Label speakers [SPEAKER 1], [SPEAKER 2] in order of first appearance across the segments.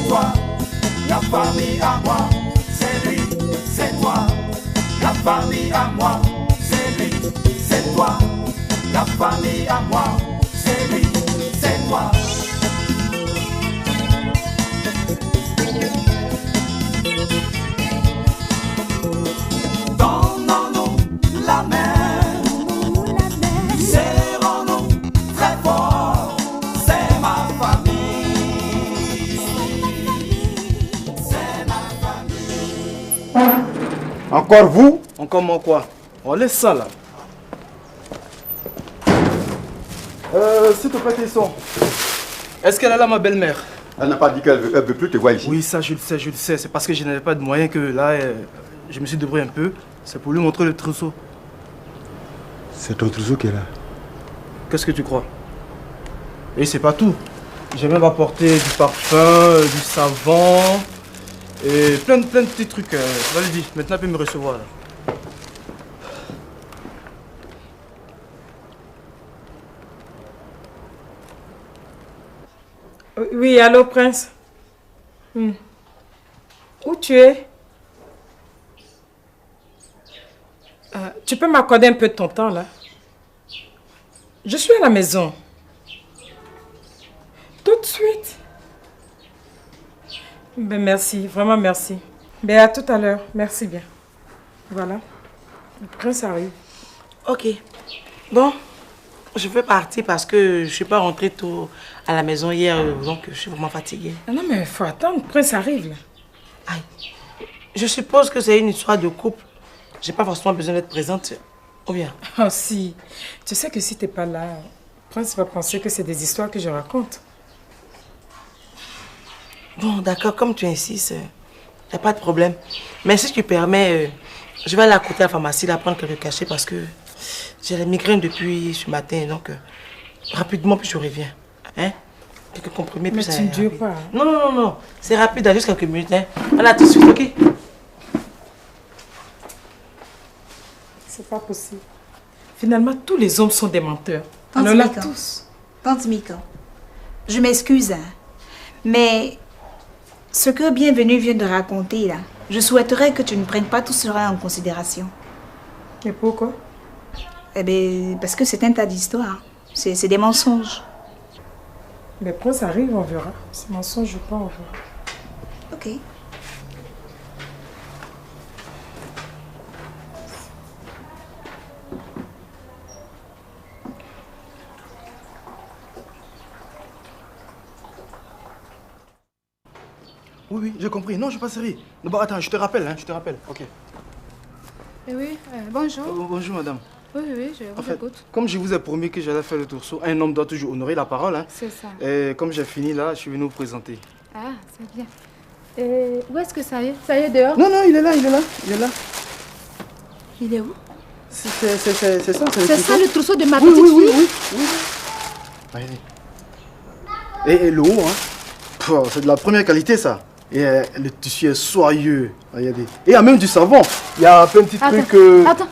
[SPEAKER 1] toi. La famille à moi, c'est lui, c'est toi. La famille à moi, c'est lui, c'est toi. La famille à moi, c'est lui, c'est toi. Donnons-nous la main, serrons-nous très fort, c'est ma famille, c'est ma famille.
[SPEAKER 2] Encore vous?
[SPEAKER 3] Encore moi quoi? On laisse ça là. S'il te plaît, Tesson. Est-ce qu'elle est là, ma belle-mère?
[SPEAKER 2] Elle n'a pas dit qu'elle veut plus te voir ici.
[SPEAKER 3] Oui, ça je le sais, je le sais. C'est parce que je n'avais pas de moyens que là, je me suis débrouillé un peu. C'est pour lui montrer le trousseau.
[SPEAKER 2] C'est ton trousseau qui est là.
[SPEAKER 3] Qu'est-ce que tu crois? Et c'est pas tout. J'ai même apporté du parfum, du savon et plein de petits trucs. Vas-y, maintenant elle peut me recevoir là.
[SPEAKER 4] Oui, allô, Prince. Où tu es? Tu peux m'accorder un peu de ton temps, là? Je suis à la maison. Tout de suite. Ben, merci, vraiment merci. Ben, à tout à l'heure. Merci bien. Voilà. Le Prince arrive.
[SPEAKER 5] Ok. Bon, je vais partir parce que je ne suis pas rentrée tôt à la maison hier, donc je suis vraiment fatiguée.
[SPEAKER 4] Ah non, mais il faut attendre, le Prince arrive, là.
[SPEAKER 5] Aïe. Je suppose que c'est une histoire de couple. J'ai pas forcément besoin d'être présente. Ou bien?
[SPEAKER 4] Oh, si. Tu sais que si t'es pas là, le Prince va penser que c'est des histoires que je raconte.
[SPEAKER 5] Bon, d'accord, comme tu insistes, y a pas de problème. Mais si tu permets, je vais aller à côté de la pharmacie, là, prendre quelques cachets parce que j'ai la migraine depuis ce matin, donc rapidement, puis je reviens. Hein? Quelques comprimés, puis
[SPEAKER 4] Mais
[SPEAKER 5] ça
[SPEAKER 4] tu ne dures
[SPEAKER 5] rapide.
[SPEAKER 4] pas.
[SPEAKER 5] Non, non, non, non. C'est rapide, dans juste quelques minutes. Hein? Voilà, tout de suite, ok?
[SPEAKER 4] C'est pas possible. Finalement, tous les hommes sont des menteurs. On
[SPEAKER 6] Tante
[SPEAKER 4] en a
[SPEAKER 6] Mika.
[SPEAKER 4] tous.
[SPEAKER 6] Tante Mika, je m'excuse, hein, mais ce que Bienvenue vient de raconter, là, je souhaiterais que tu ne prennes pas tout cela en considération.
[SPEAKER 4] Et pourquoi?
[SPEAKER 6] Eh bien, parce que c'est un tas d'histoires. C'est des mensonges.
[SPEAKER 4] Le Prince arrive, on verra. C'est mensonge ou pas, on verra.
[SPEAKER 6] Ok.
[SPEAKER 3] Oui, oui, j'ai compris. Non, je suis pas sérieux. Non, bon, attends, je te rappelle, hein, je te rappelle. Ok.
[SPEAKER 7] Oui, bonjour.
[SPEAKER 3] Bonjour, madame.
[SPEAKER 7] Oui, oui, je
[SPEAKER 3] En
[SPEAKER 7] vous
[SPEAKER 3] fait,
[SPEAKER 7] écoute.
[SPEAKER 3] comme je vous ai promis que j'allais faire le trousseau, un homme doit toujours honorer la parole. Hein.
[SPEAKER 7] C'est ça.
[SPEAKER 3] Et comme j'ai fini là, je suis venu vous présenter.
[SPEAKER 7] Ah, c'est bien. Et où est-ce que ça y est? Ça y est dehors?
[SPEAKER 3] Non, non, il est là, il est là, il est là.
[SPEAKER 7] Il est où?
[SPEAKER 3] C'est ça, c'est le
[SPEAKER 7] C'est
[SPEAKER 3] trousseau.
[SPEAKER 7] ça le trousseau de ma
[SPEAKER 3] Oui,
[SPEAKER 7] petite
[SPEAKER 3] oui,
[SPEAKER 7] fille?
[SPEAKER 3] oui, oui, oui. Regardez. Et le haut, hein. C'est de la première qualité, ça. Et le tissu est soyeux. Regardez. Et il y a même du savon. Il y a plein de petits
[SPEAKER 7] Attends,
[SPEAKER 3] trucs.
[SPEAKER 7] attends.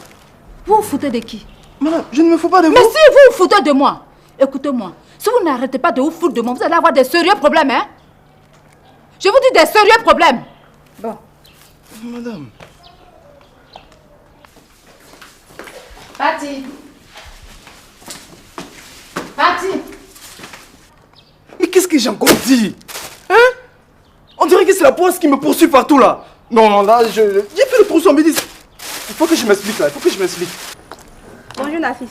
[SPEAKER 7] Vous vous foutez de qui?
[SPEAKER 3] Madame, je ne me fous pas de vous.
[SPEAKER 7] Mais si vous vous foutez de moi, écoutez-moi. Si vous n'arrêtez pas de vous foutre de moi, vous allez avoir des sérieux problèmes, hein? Je vous dis des sérieux problèmes. Bon.
[SPEAKER 3] Madame.
[SPEAKER 7] Parti. Parti.
[SPEAKER 3] Mais qu'est-ce que j'ai encore dit? Hein? On dirait que c'est la poisse qui me poursuit partout là. Non, là, j'ai fait le trousseau, mais il faut que je m'explique là, il faut que je m'explique.
[SPEAKER 6] Bonjour, Nafis.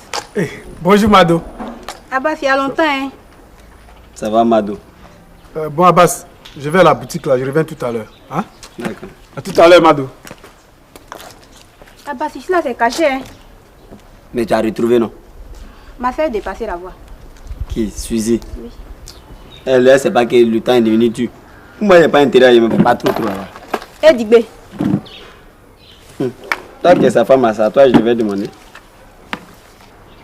[SPEAKER 8] Bonjour Mado.
[SPEAKER 6] Abbas, il y a longtemps, hein?
[SPEAKER 9] Ça va, Mado?
[SPEAKER 8] Bon Abbas, je vais à la boutique là, je reviens tout à l'heure. Hein?
[SPEAKER 9] D'accord.
[SPEAKER 8] À tout à l'heure Mado.
[SPEAKER 6] Abbas, ici là, c'est caché, hein?
[SPEAKER 9] Mais tu as retrouvé, non?
[SPEAKER 6] Ma fait dépasser la voie.
[SPEAKER 9] Qui? Suzy?
[SPEAKER 6] Oui.
[SPEAKER 9] Elle, c'est pas que le temps est devenu dur. Moi, j'ai pas intérêt, je me fais pas trop là.
[SPEAKER 6] Eh, Digbé.
[SPEAKER 9] Toi qui es sa femme, à toi, je vais demander.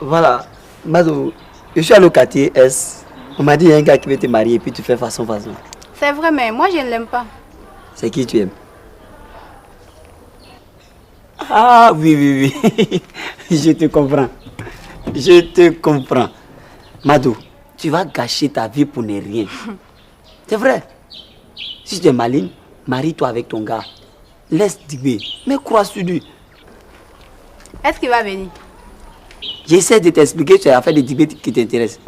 [SPEAKER 9] Voilà, Mado, je suis allé au quartier S. On m'a dit qu'il y a un gars qui veut te marier et puis tu fais façon.
[SPEAKER 6] C'est vrai, mais moi, je ne l'aime pas.
[SPEAKER 9] C'est qui tu aimes? Ah oui. Je te comprends. Je te comprends. Mado, tu vas gâcher ta vie pour ne rien. C'est vrai. Si tu es maligne, marie-toi avec ton gars. Laisse Digbé, mais crois sur lui.
[SPEAKER 7] Est-ce qu'il va venir?
[SPEAKER 9] J'essaie de t'expliquer que c'est l'affaire de Digbé qui t'intéresse.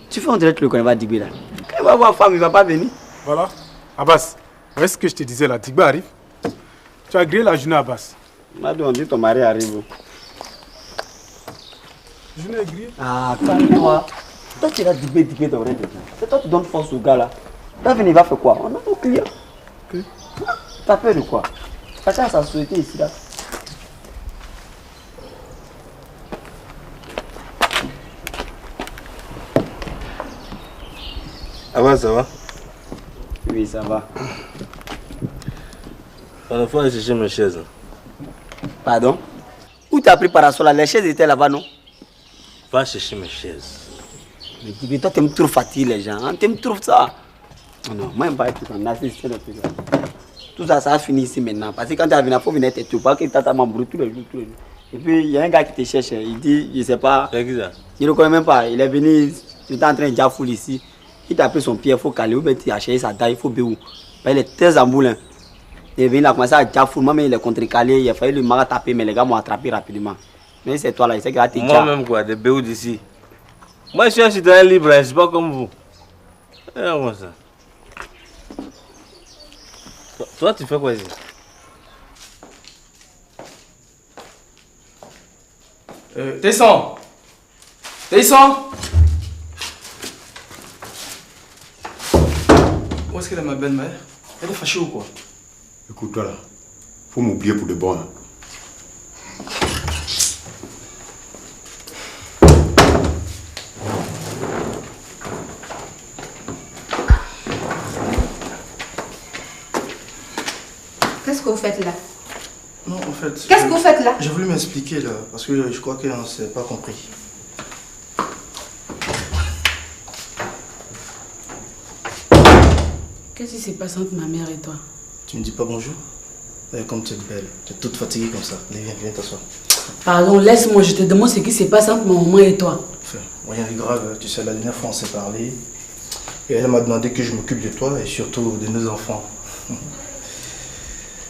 [SPEAKER 9] Tu fais on dirait que tu le connais pas Digbé là. Quand il va voir femme, il va pas venir.
[SPEAKER 8] Voilà. Abbas, où est-ce que je te disais là? Digbé arrive. Tu as grillé la journée Abbas.
[SPEAKER 9] Madou, on dit ton mari arrive.
[SPEAKER 8] Journée est grillée.
[SPEAKER 9] Ah, calme-toi. Toi tu as Digbé ton vrai déjà. C'est toi qui donnes force au gars là. Là, il va faire quoi? On a nos clients.
[SPEAKER 8] Okay.
[SPEAKER 9] T'as peur de quoi? Chacun a sa société ici là.
[SPEAKER 10] Abbas, ça va?
[SPEAKER 9] Oui, ça va.
[SPEAKER 10] Il faut aller chercher mes chaises.
[SPEAKER 9] Pardon? Où t'as pris parasol là? Les chaises étaient là-bas, non?
[SPEAKER 10] Va chercher mes chaises.
[SPEAKER 9] Mais toi, t'aimes trop fatiguer les gens. Hein? T'aimes trop ça. Non, moi, je ne pas être en assisté. Tout ça, ça a fini ici maintenant. Parce que quand tu as venu, il faut venir te tuer. Pas que tu as m'embrouillé tous les jours. Et puis, il y a un gars qui te cherche. Il dit, je ne sais pas.
[SPEAKER 10] C'est qui ça?
[SPEAKER 9] Il ne le connaît même pas. Il est venu, il était en train de jaffoul ici. Il t'a pris son pied, il faut caler. Ou bien tu as cherché sa taille, il faut béou. Il est très amboulin. Il est venu, il a commencé à jaffoul. Moi-même, il est contre-calé. Il a failli le taper, mais les gars m'ont attrapé rapidement. Mais c'est toi là, il sait qu'il a été
[SPEAKER 10] moi-même quoi, des béous d'ici. Moi, je suis un citoyen libre, je ne suis pas comme vous. Comment ça? Toi, tu fais quoi ici?
[SPEAKER 3] Descends. Descends. Où est-ce qu'elle est ma belle-mère? Elle est fâchée ou quoi?
[SPEAKER 2] Écoute-toi là. Faut m'oublier pour de bon. Hein.
[SPEAKER 7] Qu'est-ce que vous faites là?
[SPEAKER 3] Non, en fait...
[SPEAKER 7] Qu'est-ce que vous faites là?
[SPEAKER 3] J'ai voulu m'expliquer là, parce que je crois qu'on ne s'est pas compris.
[SPEAKER 11] Qu'est-ce qui se passe entre ma mère et toi?
[SPEAKER 3] Tu me dis pas bonjour? Comme tu es belle, tu es toute fatiguée comme ça. Allez, viens t'asseoir.
[SPEAKER 11] Pardon, laisse-moi, je te demande ce qui se passe entre ma maman et toi.
[SPEAKER 3] Enfin, rien de grave, tu sais, la dernière fois on s'est parlé. Et elle m'a demandé que je m'occupe de toi et surtout de nos enfants.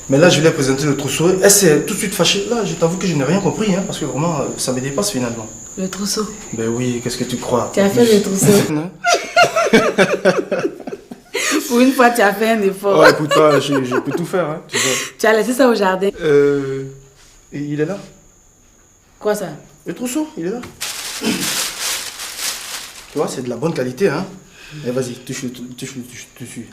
[SPEAKER 3] Mais là, je lui ai présenté le trousseau. Elle s'est tout de suite fâchée. Là, je t'avoue que je n'ai rien compris, hein, parce que vraiment, ça me dépasse finalement.
[SPEAKER 11] Le trousseau?
[SPEAKER 3] Ben oui, qu'est-ce que tu crois?
[SPEAKER 11] Tu as fait le trousseau? Pour une fois, tu as fait un effort.
[SPEAKER 3] Ouais, écoute, je peux tout faire, hein, tu vois.
[SPEAKER 11] Tu as laissé ça au jardin?
[SPEAKER 3] Et il est là.
[SPEAKER 11] Quoi ça?
[SPEAKER 3] Le trousseau, il est là. Tu vois, c'est de la bonne qualité, hein. Et vas-y, touche-le dessus.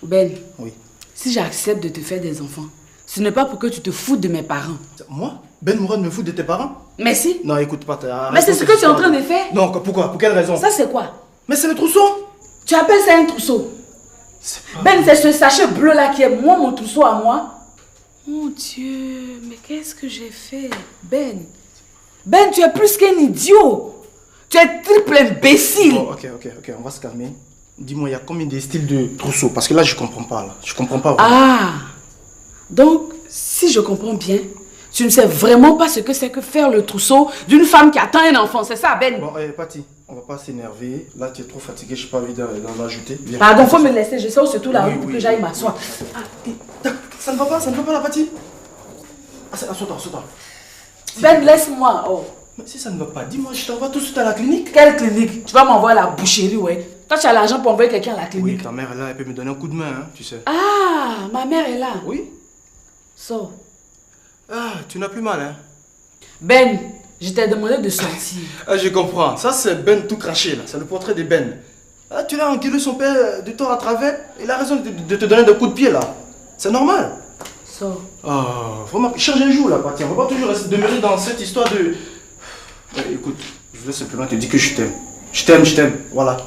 [SPEAKER 11] Ben.
[SPEAKER 3] Oui.
[SPEAKER 11] Si j'accepte de te faire des enfants, ce n'est pas pour que tu te foutes de mes parents.
[SPEAKER 3] Moi? Ben Mourad me fout de tes parents?
[SPEAKER 11] Mais si.
[SPEAKER 3] Non, écoute pas.
[SPEAKER 11] Mais c'est ce que tu es en train de faire.
[SPEAKER 3] Non, pourquoi? Pour quelle raison?
[SPEAKER 11] Ça c'est quoi?
[SPEAKER 3] Mais c'est le trousseau.
[SPEAKER 11] Tu appelles ça un trousseau? Ben, c'est ce sachet bleu là qui est mon trousseau à moi. Mon Dieu, mais qu'est-ce que j'ai fait? Ben, tu es plus qu'un idiot. Tu es triple imbécile.
[SPEAKER 3] Bon, ok, on va se calmer. Dis-moi, il y a combien de styles de trousseau? Parce que là, je comprends pas. Là. Je comprends pas. Vraiment.
[SPEAKER 11] Ah, donc, si je comprends bien, tu ne sais vraiment pas ce que c'est que faire le trousseau d'une femme qui attend un enfant. C'est ça, Ben?
[SPEAKER 3] Bon, Pati, on va pas s'énerver. Là, tu es trop fatigué, je n'ai pas envie d'en ajouter. Viens.
[SPEAKER 11] Pardon, faut me laisser. Je sors surtout la route pour que j'aille m'asseoir.
[SPEAKER 3] Ça ne va pas, la Pati. Assois-toi.
[SPEAKER 11] Ben, laisse-moi. Oh.
[SPEAKER 3] Mais si ça ne va pas, dis-moi, je t'envoie tout de suite à la clinique.
[SPEAKER 11] Quelle clinique? Tu vas m'envoyer à la boucherie, ouais. Toi, tu as l'argent pour envoyer quelqu'un à la clinique.
[SPEAKER 3] Oui, ta mère est là, elle peut me donner un coup de main, hein, tu sais.
[SPEAKER 11] Ah, ma mère est là.
[SPEAKER 3] Oui.
[SPEAKER 11] Sors.
[SPEAKER 3] Ah, tu n'as plus mal, hein?
[SPEAKER 11] Ben, je t'ai demandé de sortir.
[SPEAKER 3] Ah, je comprends. Ça, c'est Ben tout craché, là. C'est le portrait de Ben. Ah, tu l'as engueulé son père de tort à travers. Il a raison de te donner des coups de pied, là. C'est normal.
[SPEAKER 11] Sors.
[SPEAKER 3] Ah, vraiment, change un jour, là, Pati. On ne va pas toujours rester demeurer dans cette histoire de... écoute, je voulais simplement te dire que je t'aime. Je t'aime, voilà.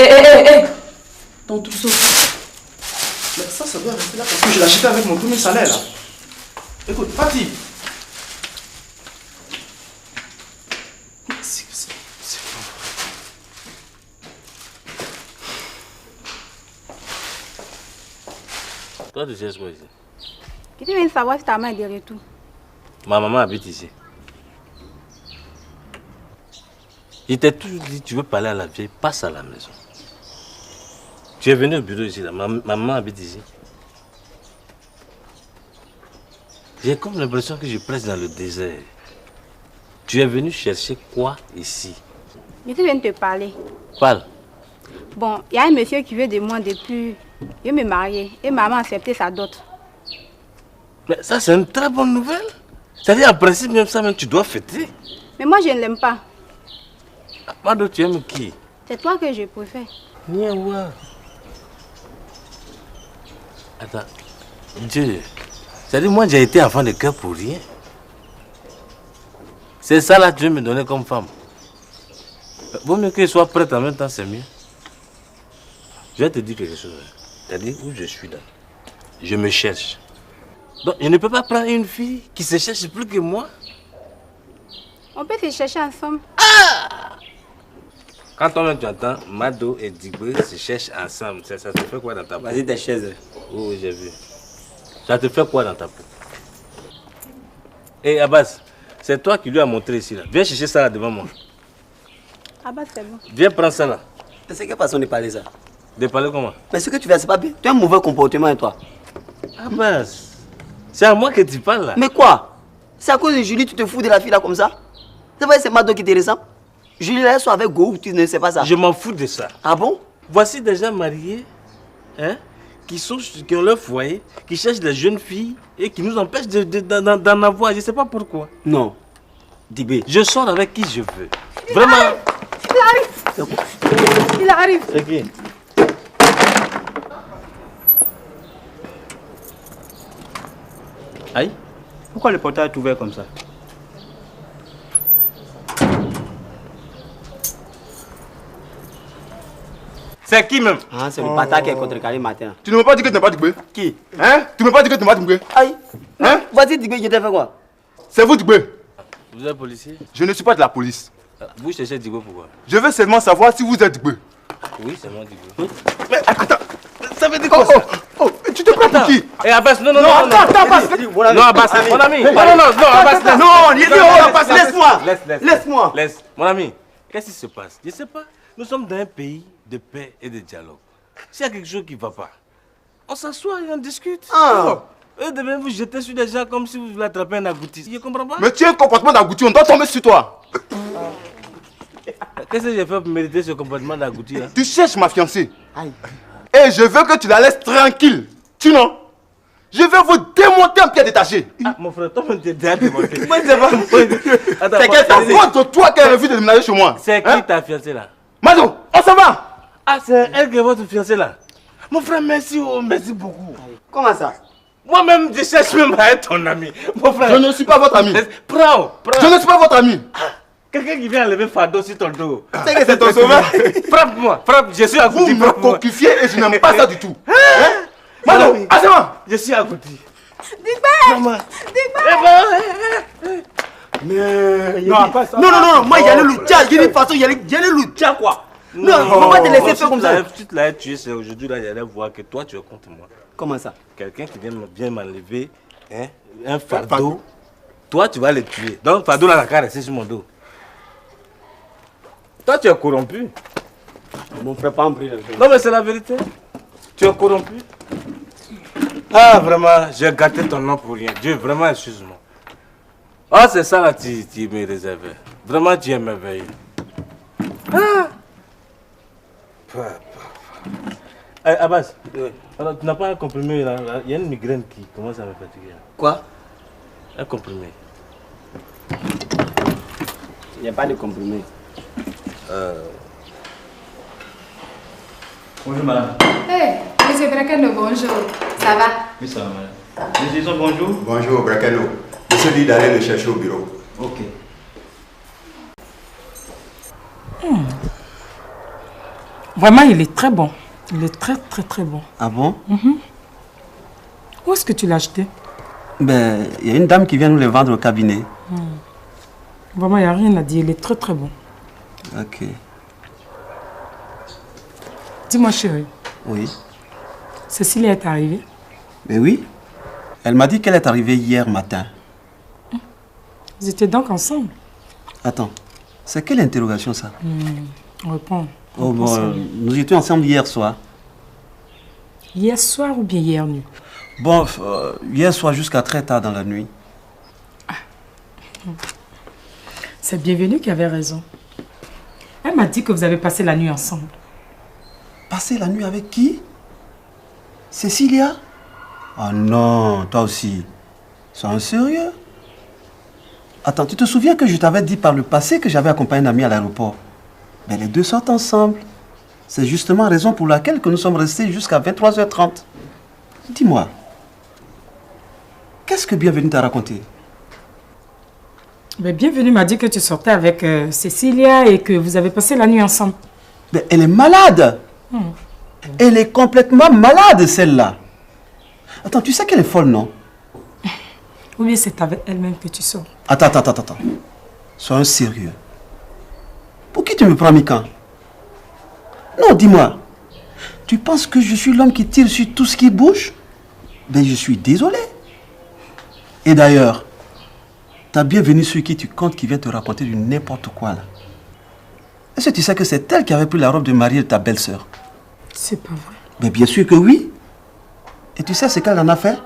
[SPEAKER 11] Hé, ton trousseau.
[SPEAKER 3] Mais ça doit rester là parce que je l'ai acheté avec mon premier salaire, là. Écoute, Pati. C'est pas
[SPEAKER 10] vrai. Toi, tu sais quoi ici?
[SPEAKER 7] Qui tu viens savoir si ta main est derrière tout?
[SPEAKER 10] Ma maman habite ici. Il t'a toujours dit, tu veux parler à la vieille, passe à la maison. Tu es venu au bureau ici, là. Ma maman habite ici. J'ai comme l'impression que je presse dans le désert. Tu es venu chercher quoi ici?
[SPEAKER 12] Je viens de te parler.
[SPEAKER 10] Parle.
[SPEAKER 12] Bon, il y a un monsieur qui veut de moi depuis... Je me marier et maman a accepté sa dot.
[SPEAKER 10] Mais ça, c'est une très bonne nouvelle. C'est-à-dire, en principe, même ça, même, tu dois fêter.
[SPEAKER 12] Mais moi, je ne l'aime pas.
[SPEAKER 10] Mado, tu aimes qui?
[SPEAKER 12] C'est toi que je préfère.
[SPEAKER 10] Niawa. Attends. Dieu. C'est-à-dire, moi, j'ai été enfant de cœur pour rien. C'est ça, là, que tu veux me donner comme femme. Vaut mieux qu'elle soit prête en même temps, c'est mieux. Je vais te dire quelque chose. C'est-à-dire, où je suis là, je me cherche. Donc, je ne peux pas prendre une fille qui se cherche plus que moi.
[SPEAKER 12] On peut se chercher ensemble.
[SPEAKER 10] Quand toi-même tu entends Mado et Digbe se cherchent ensemble, ça te fait quoi dans ta peau?
[SPEAKER 9] Vas-y, tes chaises.
[SPEAKER 10] Oh, j'ai vu. Ça te fait quoi dans ta peau? Hé, Abbas, c'est toi qui lui as montré ici, là. Viens chercher ça là devant moi.
[SPEAKER 12] Ah bah c'est bon.
[SPEAKER 10] Viens prendre ça là.
[SPEAKER 9] C'est quelle façon de parler ça?
[SPEAKER 10] De parler comment?
[SPEAKER 9] Mais ce que tu fais, c'est pas bien. Tu as un mauvais comportement, toi.
[SPEAKER 10] Abbas, c'est à moi que tu parles là.
[SPEAKER 9] Mais quoi? C'est à cause de Julie, tu te fous de la fille là comme ça? C'est vrai, c'est Mado qui te ressemble? Julie là, elle soit avec Go, tu ne sais pas ça?
[SPEAKER 10] Je m'en fous de ça.
[SPEAKER 9] Ah bon?
[SPEAKER 10] Voici des gens mariés, hein, qui ont leur foyer, qui cherchent des jeunes filles et qui nous empêchent d'en avoir. Je ne sais pas pourquoi.
[SPEAKER 9] Non. Digbe.
[SPEAKER 10] Je sors avec qui je veux. Vraiment.
[SPEAKER 12] Il arrive. Il arrive.
[SPEAKER 10] C'est qui?
[SPEAKER 13] Aïe, pourquoi le portail est ouvert comme ça?
[SPEAKER 10] C'est qui même?
[SPEAKER 9] Ah, c'est le bâtard qui est contrecarré matin.
[SPEAKER 2] Tu ne m'as pas dit que tu n'es pas Digbe?
[SPEAKER 9] Qui?
[SPEAKER 2] Hein? Tu ne m'as pas dit que tu n'es pas Digbe?
[SPEAKER 9] Aïe.
[SPEAKER 2] Hein?
[SPEAKER 9] Vas-y, Digbe, je t'ai fait quoi?
[SPEAKER 2] C'est vous Digbe?
[SPEAKER 10] Vous êtes policier?
[SPEAKER 2] Je ne suis pas de la police.
[SPEAKER 10] Vous cherchez Digbe pourquoi?
[SPEAKER 2] Je veux seulement savoir si vous êtes Digbe.
[SPEAKER 10] Oui, c'est moi Digbe.
[SPEAKER 2] Mais attends, ça veut dire quoi ça? Oh, tu te prends pour qui?
[SPEAKER 10] Eh Abbas, non,
[SPEAKER 2] attends, Abbas.
[SPEAKER 10] Non, Abbas, mon ami. Non, Abbas, laisse.
[SPEAKER 9] Non, il dit, oh, Abbas, laisse-moi. Laisse-moi.
[SPEAKER 10] Laisse. Mon ami, qu'est-ce qui se passe? Je ne sais pas. Nous sommes dans un pays de paix et de dialogue. S'il y a quelque chose qui ne va pas, on s'assoit et on discute.
[SPEAKER 9] Ah.
[SPEAKER 10] Eux devaient vous jeter sur des gens comme si vous voulez attraper un agouti. Je ne comprends pas.
[SPEAKER 2] Mais tu as un comportement d'agouti, on doit tomber sur toi.
[SPEAKER 10] Qu'est-ce que j'ai fait pour mériter ce comportement d'agouti là?
[SPEAKER 2] Tu cherches ma fiancée. Aïe. Et je veux que tu la laisses tranquille. Tu non? Je vais vous démonter en pied détaché.
[SPEAKER 10] Ah, mon frère, toi, tu es déjà démonté.
[SPEAKER 2] Moi, c'est pas. C'est ta faute de toi qui a refusé de déménager chez moi.
[SPEAKER 10] C'est qui ta fiancée là?
[SPEAKER 2] Mado, on s'en va.
[SPEAKER 10] Ah, c'est elle qui est votre fiancée là? Mon frère, merci, oh, merci beaucoup.
[SPEAKER 9] Comment ça?
[SPEAKER 10] Moi-même, je cherche même à être ton ami. Mon frère.
[SPEAKER 2] Je ne suis pas votre ami.
[SPEAKER 10] Prends.
[SPEAKER 2] Je ne suis pas votre ami.
[SPEAKER 10] Quelqu'un qui vient enlever fardeau sur ton dos.
[SPEAKER 2] C'est que c'est ton sauveur.
[SPEAKER 10] Frappe-moi, frappe, je suis agouti.
[SPEAKER 2] Vous me coquifiez et je n'aime pas ça du tout. Mado, assez-moi.
[SPEAKER 10] Je suis agouti.
[SPEAKER 12] Digbe!
[SPEAKER 9] Mais... Non, moi, il y a le loutia. Il y a une façon, il y a le loutia, quoi. Non, on va pas te laisser faire comme ça.
[SPEAKER 10] Tu te l'as tué, c'est aujourd'hui, là, j'allais voir que toi, tu es contre moi.
[SPEAKER 9] Comment ça?
[SPEAKER 10] Quelqu'un qui vient m'enlever un fardeau, toi, tu vas le tuer. Donc, fardeau, là, la carre rester sur mon dos. Toi, tu es corrompu.
[SPEAKER 9] Mon frère, pas en prie.
[SPEAKER 10] Non, mais c'est la vérité. Tu es corrompu. Ah, vraiment, j'ai gâté ton nom pour rien. Dieu, vraiment, excuse-moi. Ah, c'est ça, là, tu me réservais. Vraiment, tu es merveilleux. Ah! Abbas, alors, tu n'as pas un comprimé là? Il y a une migraine qui commence à me fatiguer.
[SPEAKER 9] Quoi?
[SPEAKER 10] Un comprimé.
[SPEAKER 9] Il n'y a pas de comprimé.
[SPEAKER 13] Bonjour madame.
[SPEAKER 7] Hé, monsieur Brakeno, bonjour. Ça va?
[SPEAKER 13] Oui, ça va madame. Nous disons bonjour.
[SPEAKER 2] Bonjour, Brakeno. Monsieur dit d'aller le chercher au bureau.
[SPEAKER 13] Ok.
[SPEAKER 4] Vraiment, il est très bon. Il est très bon.
[SPEAKER 9] Ah bon?
[SPEAKER 4] Où est-ce que tu l'as acheté?
[SPEAKER 9] Ben, il y a une dame qui vient nous le vendre au cabinet.
[SPEAKER 4] Vraiment, il n'y a rien à dire. Il est très bon.
[SPEAKER 9] Ok.
[SPEAKER 4] Dis-moi, chérie.
[SPEAKER 9] Oui.
[SPEAKER 4] Cécilia est arrivée?
[SPEAKER 9] Mais oui. Elle m'a dit qu'elle est arrivée hier matin.
[SPEAKER 4] Ils étaient donc ensemble?
[SPEAKER 9] Attends, c'est quelle interrogation ça?
[SPEAKER 4] On répond.
[SPEAKER 9] Oh bon, nous étions ensemble hier soir.
[SPEAKER 4] Hier soir ou bien hier nuit?
[SPEAKER 14] Bon, hier soir jusqu'à très tard dans la nuit.
[SPEAKER 4] C'est Bienvenue qui avait raison. Elle m'a dit que vous avez passé la nuit ensemble.
[SPEAKER 14] Passer la nuit avec qui? Cécilia? Ah non, toi aussi. Sois sérieux. Attends, tu te souviens que je t'avais dit par le passé que j'avais accompagné un ami à l'aéroport? Mais les deux sortent ensemble. C'est justement la raison pour laquelle que nous sommes restés jusqu'à 23h30. Dis-moi, qu'est-ce que Bienvenue t'a raconté?
[SPEAKER 4] Mais Bienvenue m'a dit que tu sortais avec Cécilia et que vous avez passé la nuit ensemble.
[SPEAKER 14] Mais elle est malade. Elle est complètement malade, celle-là. Attends, tu sais qu'elle est folle, non?
[SPEAKER 4] Ou bien c'est avec elle-même que tu sors?
[SPEAKER 14] Attends. Sois sérieux. Pour qui tu me prends, Mika? Non, dis-moi. Tu penses que je suis l'homme qui tire sur tout ce qui bouge? Ben, je suis désolé. Et d'ailleurs, t'as Bienvenue sur qui tu comptes qui vient te raconter du n'importe quoi, là. Est-ce que tu sais que c'est elle qui avait pris la robe de mariée de ta belle-sœur?
[SPEAKER 4] C'est pas vrai.
[SPEAKER 14] Mais bien sûr que oui. Et tu sais ce qu'elle en a fait?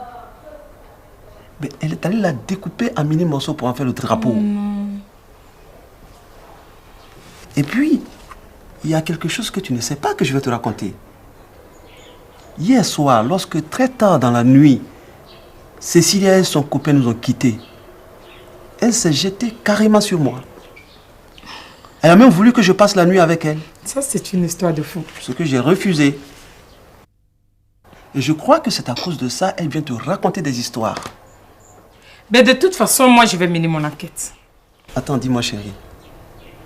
[SPEAKER 14] Mais elle est allée la découper en mini morceaux pour en faire le drapeau. Et puis, il y a quelque chose que tu ne sais pas que je vais te raconter. Hier soir, lorsque très tard dans la nuit, Cécilia et son copain nous ont quittés, elle s'est jetée carrément sur moi. Elle a même voulu que je passe la nuit avec elle.
[SPEAKER 4] Ça, c'est une histoire de fou.
[SPEAKER 14] Ce que j'ai refusé. Et je crois que c'est à cause de ça qu'elle vient te raconter des histoires.
[SPEAKER 4] Mais de toute façon, moi, je vais mener mon enquête.
[SPEAKER 14] Attends, dis-moi, chérie.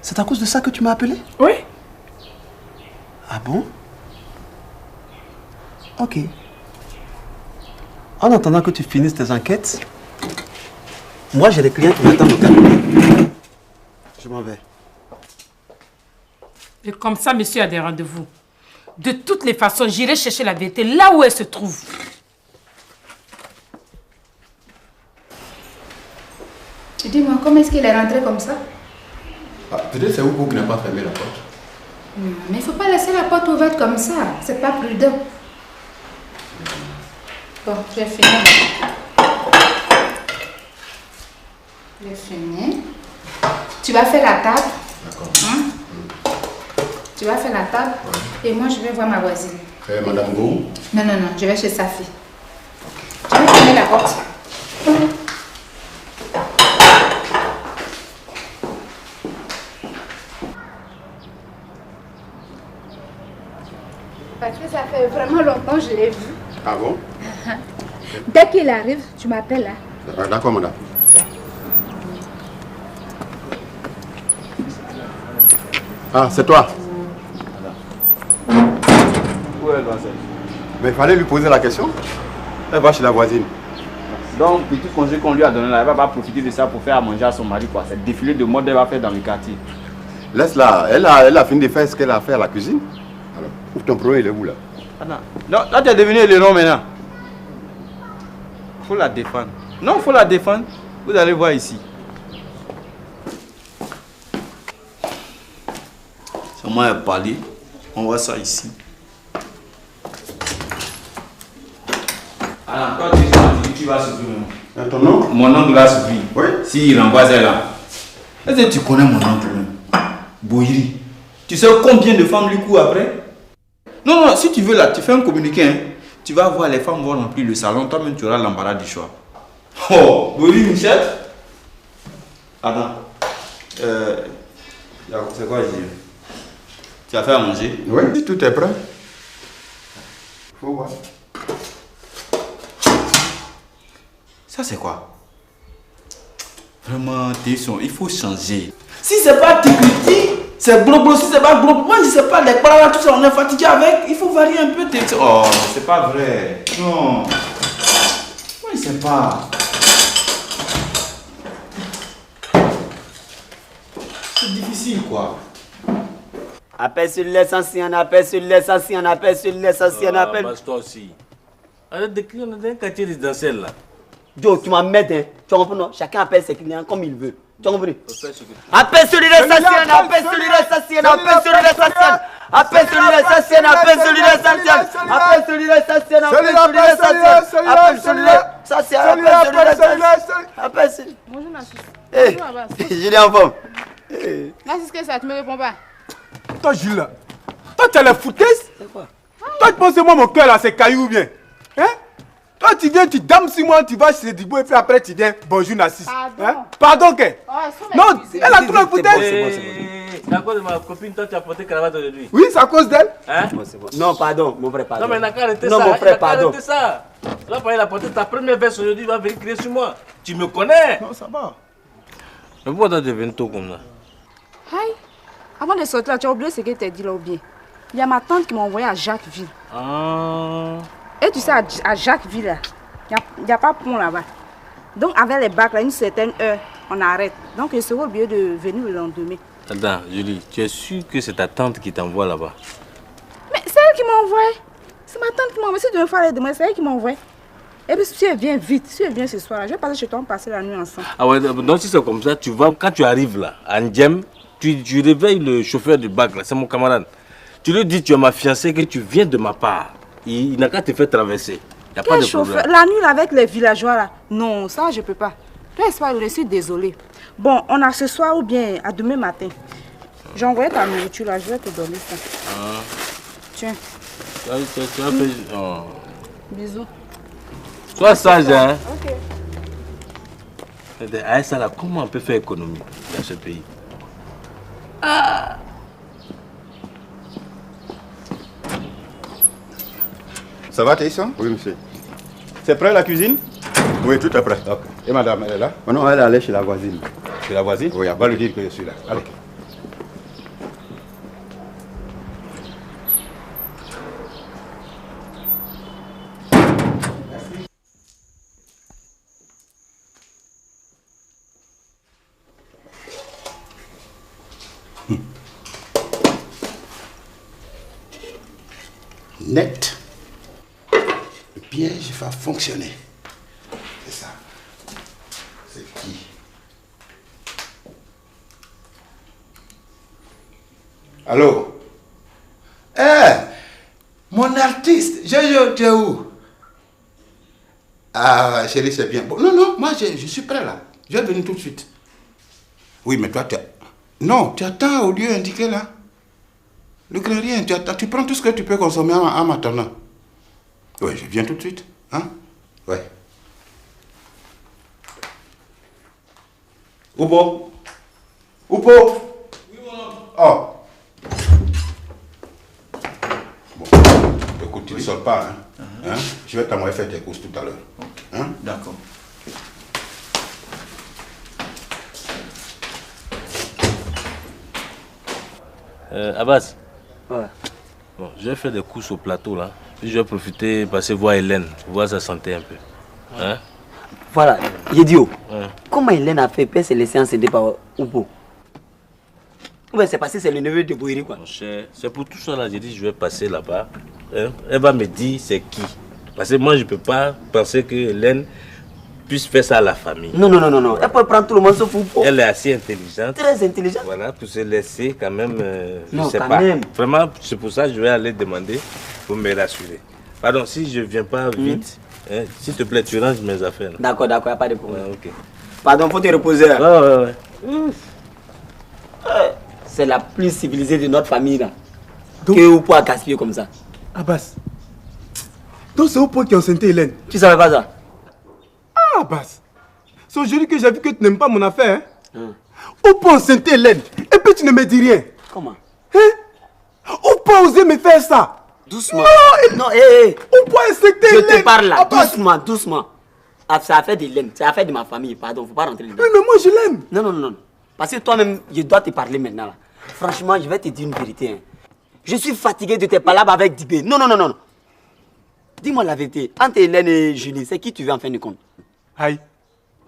[SPEAKER 14] C'est à cause de ça que tu m'as appelé?
[SPEAKER 4] Oui.
[SPEAKER 14] Ah bon? Ok. En attendant que tu finisses tes enquêtes, moi, j'ai des clients qui m'attendent au cabinet. Je m'en vais.
[SPEAKER 4] Et comme ça, monsieur a des rendez-vous. De toutes les façons, j'irai chercher la vérité là où elle se trouve.
[SPEAKER 12] Dis-moi, comment est-ce qu'il est rentré comme ça?
[SPEAKER 2] Peut-être c'est vous qui n'avez pas fermé la porte.
[SPEAKER 12] Mais il ne faut pas laisser la porte ouverte comme ça. C'est pas prudent. Bon, j'ai fini. J'ai fini. Tu vas faire la table.
[SPEAKER 2] D'accord.
[SPEAKER 12] Hein? Tu vas faire la table. Et moi, je vais voir ma voisine.
[SPEAKER 2] Madame Gou?
[SPEAKER 12] Non, je vais chez sa fille. Tu vas fermer la porte. Parce que ça fait vraiment longtemps que je l'ai vu.
[SPEAKER 2] Ah bon?
[SPEAKER 12] Dès qu'il arrive, tu m'appelles là.
[SPEAKER 2] D'accord, madame. Ah, c'est toi?
[SPEAKER 13] Où est l'oiseau?
[SPEAKER 2] Mais il fallait lui poser la question. Elle va chez la voisine.
[SPEAKER 13] Donc, petit congé qu'on lui a donné là, elle va pas profiter de ça pour faire à manger à son mari, quoi. C'est le défilé de mode qu'elle va faire dans le quartier.
[SPEAKER 2] Laisse-la. Elle a fini de faire ce qu'elle a fait à la cuisine. Alors, ouvre ton premier, il est où là?
[SPEAKER 13] Non, là, tu es devenu le nom maintenant. Faut la défendre. Non, faut la défendre. Vous allez voir ici.
[SPEAKER 14] C'est moi qui ai parlé. On voit ça ici.
[SPEAKER 13] Alors, toi, tu vas souffrir.
[SPEAKER 2] Ton oncle?
[SPEAKER 13] Mon oncle va souffrir.
[SPEAKER 2] Oui.
[SPEAKER 13] S'il renvoie ça là. Est-ce que tu connais mon oncle même? Boyri. Tu sais combien de femmes lui courent après? Non, si tu veux là, tu fais un communiqué. Hein. Tu vas voir, les femmes vont remplir le salon. Toi-même, tu auras l'embarras du choix. Oh, Boyri, Michel? Attends. C'est quoi, je dis? Tu as fait à manger?
[SPEAKER 2] Oui, tout est prêt. Faut voir.
[SPEAKER 13] Ça, c'est quoi? Vraiment, il faut changer. Si c'est pas Tikriti, c'est Globo. Si c'est pas Globo, moi je sais pas, les paroles, tout ça, on est fatigué avec. Il faut varier un peu. Oh, c'est pas vrai. Non. Moi je sais pas. C'est difficile quoi.
[SPEAKER 9] Appel sur l'essentiel, appel sur l'essentiel, appel sur l'essentiel, appel.
[SPEAKER 10] Toi aussi. Arrête de crier, on est dans un quartier résidentiel là.
[SPEAKER 9] Joe, tu m'emmènes, hein. Tu comprends, non? Chacun appelle ses clients comme il veut. Tu as compris? Appelle celui-là, ça sienne, appelle celui-là, ça sienne, appelle celui-là, ça sienne. Appelle celui-là, ça sienne, appelle celui-là, ça sienne. Appelle celui-là, ça sienne, appelle celui-là, ça sienne. Appelle celui-là, ça sienne, appelle celui-là, ça sienne. Appelle celui-là.
[SPEAKER 12] Bonjour, Nassis.
[SPEAKER 9] Eh, je l'ai en forme.
[SPEAKER 12] Nassis, qu'est-ce que ça? Tu me réponds pas?
[SPEAKER 8] Toi, Jules, toi, tu as la foutaise?
[SPEAKER 9] C'est quoi?
[SPEAKER 8] Toi, tu penses que moi, mon cœur là, c'est caillou ou bien? Hein? Toi, tu viens, tu dames sur moi, tu vas chez Digbo et puis après, tu viens. Bonjour, Nassis.
[SPEAKER 12] Pardon.
[SPEAKER 8] Pardon, qu'est?
[SPEAKER 12] Non,
[SPEAKER 8] elle a trop la foutaise.
[SPEAKER 10] C'est à cause de ma copine, toi, tu as porté cravate aujourd'hui.
[SPEAKER 8] Oui, c'est à cause d'elle.
[SPEAKER 10] Hein?
[SPEAKER 9] Non, pardon, mon frère, pardon.
[SPEAKER 10] Non, mais il n'a qu'à arrêter
[SPEAKER 9] non,
[SPEAKER 10] ça.
[SPEAKER 9] mon frère, pardon.
[SPEAKER 10] Ça. Là, il a porté ta première veste aujourd'hui, il va venir crier sur moi. Tu me connais?
[SPEAKER 8] Non, ça va.
[SPEAKER 10] Mais pourquoi tu es devenu tôt comme ça?
[SPEAKER 12] Aïe. Avant de sortir là, tu as oublié ce que tu as dit là ou bien? Il y a ma tante qui m'a envoyé à Jacquesville.
[SPEAKER 10] Ah.
[SPEAKER 12] Et tu sais, à Jacquesville, là, il n'y a pas de pont là-bas. Donc, avec les bacs, là, une certaine heure, on arrête. Donc, je serai obligé de venir le lendemain.
[SPEAKER 10] Attends, Julie, tu es sûre que c'est ta tante qui t'envoie là-bas?
[SPEAKER 12] Mais c'est elle qui m'a envoyé. C'est ma tante qui m'a envoyé. Si tu veux faire les demandes, c'est elle qui m'a envoyé. Et puis, si elle vient vite, si elle vient ce soir, je vais passer chez toi, on passer la nuit ensemble.
[SPEAKER 10] Ah ouais, donc si c'est comme ça, tu vas, quand tu arrives là, à Ndjem, tu réveilles le chauffeur du bac, là, c'est mon camarade. Tu lui dis, tu es ma fiancée, que tu viens de ma part. Il n'a qu'à te faire traverser. Il n'y a pas de
[SPEAKER 12] chauffeur?
[SPEAKER 10] problème.
[SPEAKER 12] La nuit là, avec les villageois là. Non, ça je peux pas. Je suis désolée. Bon, on a ce soir ou bien à demain matin. J'ai envoyé ta nourriture là, je vais te donner ça.
[SPEAKER 10] Ah.
[SPEAKER 12] Tiens.
[SPEAKER 10] Tu as fait... Oh.
[SPEAKER 12] Bisous.
[SPEAKER 10] Sois sage, hein.
[SPEAKER 12] Ok.
[SPEAKER 10] Avec ça là, comment on peut faire économie dans ce pays?
[SPEAKER 15] Ça va, Taïson? Oui, monsieur. C'est prêt la cuisine? Oui, tout est prêt. Okay. Et madame, elle est là? Oh non, elle est allée chez la voisine. Chez la voisine? Oui, elle va lui dire que je suis là. Allez. Okay.
[SPEAKER 16] Net. Le piège va fonctionner. C'est ça. C'est qui? Allô? Eh! Mon artiste! Jojo, tu es où? Ah, chérie, c'est bien. Bon, non, non, moi je suis prêt là. Je vais venir tout de suite. Oui, mais toi, tu... Non, tu attends au lieu indiqué là. Ne crains rien, tu prends tout ce que tu peux consommer en m'attendant. Oui, je viens tout de suite. Hein? Ouais. Oupo? Oupo? Oui, mon homme. Oh. Bon, écoute, tu ne sors pas. Hein? Hein? Je vais t'envoyer faire tes courses tout à l'heure. Hein? D'accord.
[SPEAKER 10] Abbas.
[SPEAKER 9] Ouais.
[SPEAKER 10] Bon, je vais faire des courses au plateau là. Puis je vais profiter, passer voir Hélène, voir sa santé un peu. Hein?
[SPEAKER 9] Voilà, Yedio. Ouais. Comment Hélène a fait pour se laisser encéder par Oupo? Ou bien c'est parce que c'est le neveu de Boiri quoi?
[SPEAKER 10] Mon cher, c'est pour tout ça là, j'ai dit je vais passer là-bas. Hein? Elle va me dire c'est qui. Parce que moi je peux pas penser que Hélène puisse faire ça à la famille.
[SPEAKER 9] Non, non, non, non, non. Elle peut prendre tout le monde sauf Oupo.
[SPEAKER 10] Elle est assez intelligente.
[SPEAKER 9] Très intelligente.
[SPEAKER 10] Voilà, pour se laisser quand même, je
[SPEAKER 9] non,
[SPEAKER 10] sais
[SPEAKER 9] quand
[SPEAKER 10] pas.
[SPEAKER 9] Même.
[SPEAKER 10] Vraiment, c'est pour ça que je vais aller demander pour me rassurer. Pardon, si je viens pas vite, hein, s'il te plaît, tu ranges mes affaires.
[SPEAKER 9] D'accord, d'accord, il n'y a pas de problème.
[SPEAKER 10] Ouais, ok.
[SPEAKER 9] Pardon, faut te reposer.
[SPEAKER 10] Ouais.
[SPEAKER 9] C'est la plus civilisée de notre famille là. Donc, que Oupo a gaspillé comme ça.
[SPEAKER 8] Abbas. Donc c'est Oupo qui a enceinté Hélène.
[SPEAKER 9] Tu savais pas ça?
[SPEAKER 8] Ah, Abbas. C'est aujourd'hui que j'ai vu que tu n'aimes pas mon affaire. Hein? Oupo a enceinté Hélène. Et puis tu ne me dis rien.
[SPEAKER 9] Comment?
[SPEAKER 8] Hein? Oupo a osé me faire ça.
[SPEAKER 9] Doucement.
[SPEAKER 8] Non,
[SPEAKER 9] non, hé.
[SPEAKER 8] Oupo a enceinté Hélène.
[SPEAKER 9] Je te parle là. Abbas. Doucement, doucement. C'est affaire d'Hélène. C'est affaire de ma famille. Pardon, faut pas rentrer dedans.
[SPEAKER 8] Oui, mais moi je l'aime.
[SPEAKER 9] Non, non, non, non. Parce que toi-même, je dois te parler maintenant là. Franchement, je vais te dire une vérité. Hein. Je suis fatigué de tes palabres avec Dibé. Non, non, non, non. Dis-moi la vérité. Entre Hélène et Julie, c'est qui tu veux en fin de compte?
[SPEAKER 8] Aïe.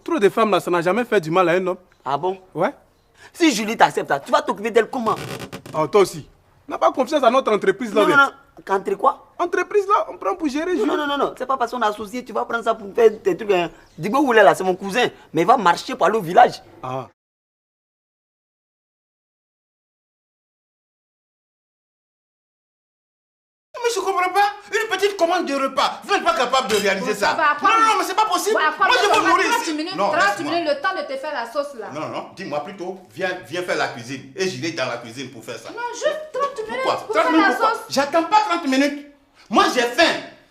[SPEAKER 8] Trop de femmes là, ça n'a jamais fait du mal à un homme.
[SPEAKER 9] Ah bon?
[SPEAKER 8] Ouais.
[SPEAKER 9] Si Julie t'accepte, tu vas t'occuper d'elle comment?
[SPEAKER 8] Oh, toi aussi. N'a pas confiance à notre entreprise là.
[SPEAKER 9] Non, non, non. Entre quoi?
[SPEAKER 8] Entreprise là, on prend pour gérer.
[SPEAKER 9] Non, non, non, non, non. C'est pas parce qu'on est associé, tu vas prendre ça pour faire des trucs. Hein. Dibé Oulé là, c'est mon cousin. Mais il va marcher pour aller au village.
[SPEAKER 8] Ah.
[SPEAKER 16] mais je comprends pas. Une petite commande de repas. Vous n'êtes pas capable de réaliser ça. Non, mais c'est pas possible. Moi, je veux nourrir ici.
[SPEAKER 7] 30 minutes, le temps de te faire la sauce là.
[SPEAKER 16] Non, dis-moi plutôt, viens faire la cuisine. Et j'irai dans la cuisine pour faire ça.
[SPEAKER 7] Non, juste 30 minutes
[SPEAKER 16] Pourquoi?
[SPEAKER 7] pour faire la sauce.
[SPEAKER 16] J'attends pas 30 minutes. Moi, j'ai faim.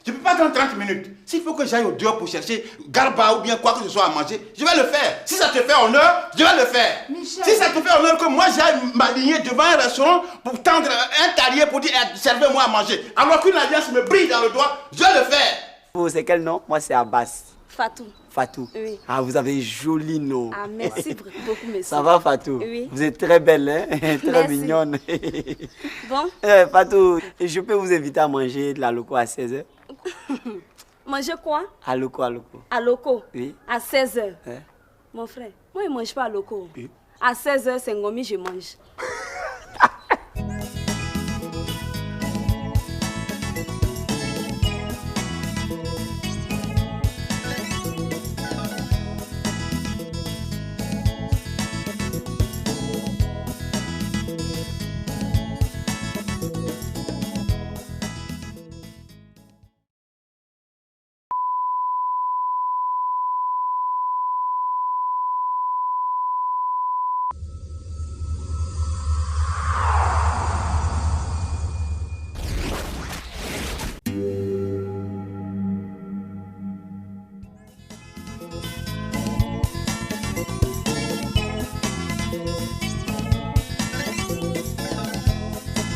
[SPEAKER 16] Je ne peux pas attendre 30 minutes. S'il faut que j'aille au dehors pour chercher garba ou bien quoi que ce soit à manger, je vais le faire. Si ça te fait honneur, je vais le faire.
[SPEAKER 7] Michel.
[SPEAKER 16] Si ça te fait honneur que moi j'aille m'aligner devant un restaurant pour tendre un talier pour dire servez-moi à manger, alors qu'une alliance me brille dans le doigt, je vais le faire.
[SPEAKER 9] Oh, c'est quel nom? Moi, c'est Abbas.
[SPEAKER 17] Fatou.
[SPEAKER 9] Fatou.
[SPEAKER 17] Oui.
[SPEAKER 9] Ah, vous avez joli nom.
[SPEAKER 17] Ah, merci beaucoup, merci.
[SPEAKER 9] Ça va, Fatou?
[SPEAKER 17] Oui.
[SPEAKER 9] Vous êtes très belle, hein? Très
[SPEAKER 17] Merci.
[SPEAKER 9] mignonne.
[SPEAKER 17] Bon.
[SPEAKER 9] Fatou, je peux vous inviter à manger de la loco à 16h?
[SPEAKER 17] Manger quoi?
[SPEAKER 9] À loco, à loco.
[SPEAKER 17] À loco?
[SPEAKER 9] Oui.
[SPEAKER 17] À 16h.
[SPEAKER 9] Hein?
[SPEAKER 17] Mon frère, moi je ne mange pas à loco. Oui. À 16h, c'est ngomi, je mange.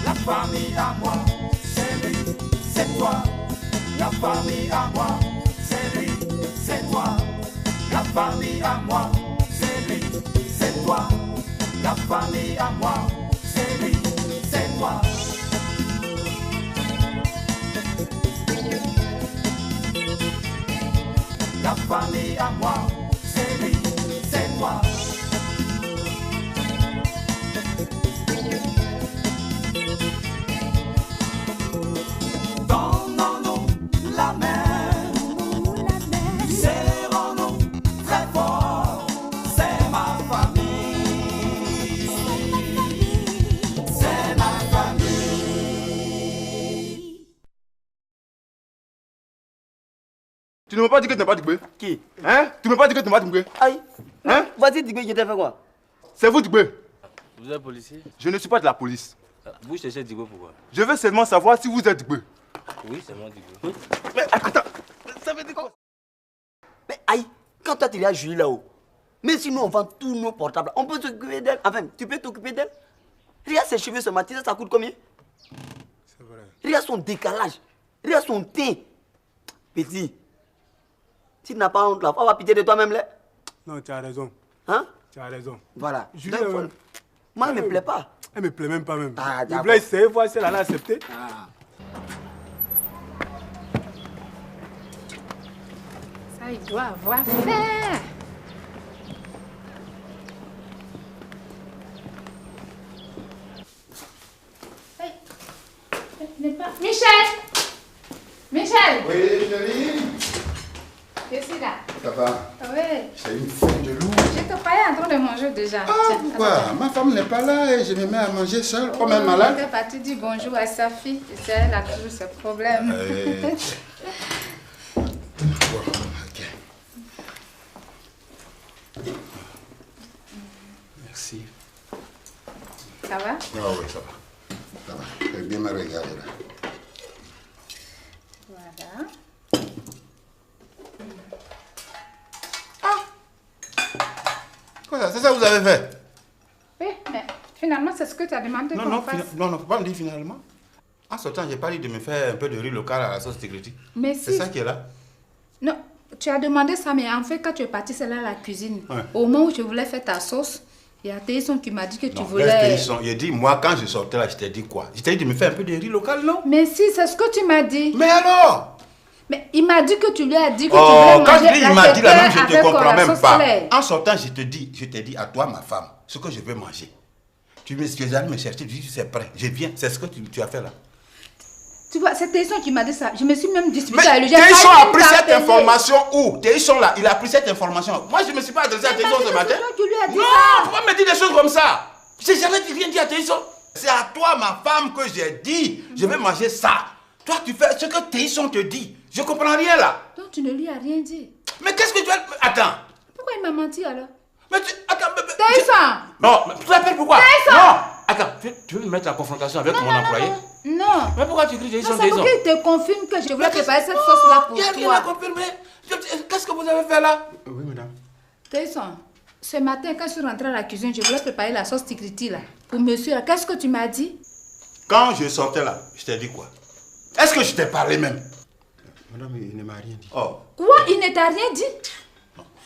[SPEAKER 1] La famille à moi, c'est lui, c'est toi. La famille à moi, c'est lui, c'est toi. La famille à moi, c'est lui, c'est toi. La famille à moi, c'est lui, c'est toi. La famille à moi, c'est lui, c'est toi. Donnons-nous la main, serrons-nous très fort, c'est ma famille, c'est ma famille.
[SPEAKER 2] Tu ne m'as pas dit que tu n'as pas Dibé?
[SPEAKER 9] Qui?
[SPEAKER 2] Hein? Tu ne m'as pas dit que tu n'as pas Dibé?
[SPEAKER 9] Aïe.
[SPEAKER 2] Hein?
[SPEAKER 9] Vas-y, Dibé, je t'ai fait quoi?
[SPEAKER 2] C'est vous Dibé?
[SPEAKER 10] Vous êtes policier?
[SPEAKER 2] Je ne suis pas de la police.
[SPEAKER 10] Vous cherchez Digo pourquoi?
[SPEAKER 2] Je veux seulement savoir si vous êtes Dibé.
[SPEAKER 10] Oui, c'est moi Digo.
[SPEAKER 2] Mais attends,
[SPEAKER 9] ça veut dire quoi? Mais aïe, quand toi tu es à Julie là-haut, mais si nous on vend tous nos portables, on peut s'occuper d'elle. Enfin, tu peux t'occuper d'elle. Regarde ses cheveux ce matin, ça coûte combien?
[SPEAKER 8] C'est vrai.
[SPEAKER 9] Regarde son décalage. Regarde son teint. Petit, tu n'as pas honte là, faut avoir pitié de toi-même là.
[SPEAKER 8] Non, tu as raison.
[SPEAKER 9] Hein?
[SPEAKER 8] Tu as raison.
[SPEAKER 9] Voilà.
[SPEAKER 8] Julie,
[SPEAKER 9] moi, elle ne me plaît pas.
[SPEAKER 8] Elle me plaît même pas même.
[SPEAKER 9] Ah,
[SPEAKER 8] je voulais essayer, voir si elle allait accepter.
[SPEAKER 9] Ah.
[SPEAKER 7] Ça, il doit avoir faim. Michel! Michel!
[SPEAKER 16] Oui, chérie.
[SPEAKER 7] Qu'est-ce qu'il a?
[SPEAKER 16] Ça va?
[SPEAKER 7] Oui.
[SPEAKER 16] J'ai une faim de loup.
[SPEAKER 7] Je te croyais en train de manger déjà.
[SPEAKER 16] Ah,
[SPEAKER 7] Tiens,
[SPEAKER 16] pourquoi?
[SPEAKER 7] attends.
[SPEAKER 16] Ma femme n'est pas là et je me mets à manger seul comme un
[SPEAKER 7] Elle
[SPEAKER 16] malade.
[SPEAKER 7] est partie dire bonjour à sa fille. C'est elle a toujours ce problème.
[SPEAKER 16] Bon, ok. Merci.
[SPEAKER 7] Ça va?
[SPEAKER 16] Ah oui, ça va. Ça va. Je vais bien me regarder là.
[SPEAKER 7] Voilà.
[SPEAKER 16] Quoi ça? C'est ça que vous avez fait?
[SPEAKER 7] Oui, mais finalement, c'est ce que tu as demandé
[SPEAKER 16] Non,
[SPEAKER 7] qu'on
[SPEAKER 16] non,
[SPEAKER 7] fasse.
[SPEAKER 16] non, faut pas me dire finalement. En ce temps, j'ai pas dit de me faire un peu de riz local à la sauce Tigriti.
[SPEAKER 7] Mais
[SPEAKER 16] C'est
[SPEAKER 7] si.
[SPEAKER 16] ça qui est là.
[SPEAKER 7] Non, tu as demandé ça, mais en fait, quand tu es parti, c'est là la cuisine.
[SPEAKER 16] Ouais.
[SPEAKER 7] Au moment où je voulais faire ta sauce, il y a Théison qui m'a dit que tu
[SPEAKER 16] Non,
[SPEAKER 7] voulais...
[SPEAKER 16] laisse Théison. Il dit, moi, quand je sortais là, je t'ai dit quoi? Je t'ai dit de me faire un peu de riz local, non?
[SPEAKER 7] Mais si, c'est ce que tu m'as dit.
[SPEAKER 16] Mais alors?
[SPEAKER 7] Mais il m'a dit que tu lui as dit que tu
[SPEAKER 16] Oh,
[SPEAKER 7] voulais
[SPEAKER 16] quand
[SPEAKER 7] manger
[SPEAKER 16] je dis, il m'a dit la même, je
[SPEAKER 7] avec,
[SPEAKER 16] te comprends
[SPEAKER 7] la
[SPEAKER 16] même
[SPEAKER 7] sauce
[SPEAKER 16] pas.
[SPEAKER 7] lait.
[SPEAKER 16] En sortant, je t'ai dit à toi, ma femme, ce que je veux manger. Tu es allé me chercher, tu dis, c'est prêt, je viens. C'est ce que tu as fait là.
[SPEAKER 7] Tu vois, c'est Théison qui m'a dit ça. Je me suis même disputée
[SPEAKER 16] Mais
[SPEAKER 7] avec lui.
[SPEAKER 16] Théison a pris cette information où? Théison là, il a pris cette information. Moi, je ne me suis pas adressé à Théison ce matin.
[SPEAKER 7] Tu lui as dit
[SPEAKER 16] Non,
[SPEAKER 7] ça.
[SPEAKER 16] faut pas me dire des choses comme ça. J'ai jamais rien dit à Théison. C'est à toi, ma femme, que j'ai dit, je vais manger ça. Toi, tu fais ce que Théison te dit. Je comprends rien là.
[SPEAKER 7] Donc tu ne lui as rien dit.
[SPEAKER 16] Mais qu'est-ce que tu as... Attends.
[SPEAKER 7] Pourquoi il m'a menti alors?
[SPEAKER 16] Mais tu... Attends,
[SPEAKER 7] Théison!
[SPEAKER 16] Non, mais tu l'appelles pourquoi?
[SPEAKER 7] Théison!
[SPEAKER 16] Non. Attends, tu veux me mettre en confrontation avec mon employé?
[SPEAKER 7] Non.
[SPEAKER 16] Mais pourquoi tu cries Théison?
[SPEAKER 7] C'est pour qu'il te confirme que je voulais préparer cette sauce-là pour
[SPEAKER 16] toi. Il n'y a rien à confirmer. Qu'est-ce que vous avez fait là?
[SPEAKER 15] Oui, madame.
[SPEAKER 7] Théison, ce matin, quand je suis rentrée à la cuisine, je voulais préparer la sauce tigriti là. Pour monsieur, là, qu'est-ce que tu m'as dit?
[SPEAKER 16] Quand je sortais là, je t'ai dit quoi? Est-ce que je t'ai parlé même?
[SPEAKER 15] Madame, il ne m'a rien dit.
[SPEAKER 16] Oh.
[SPEAKER 7] Quoi? Il ne t'a rien dit?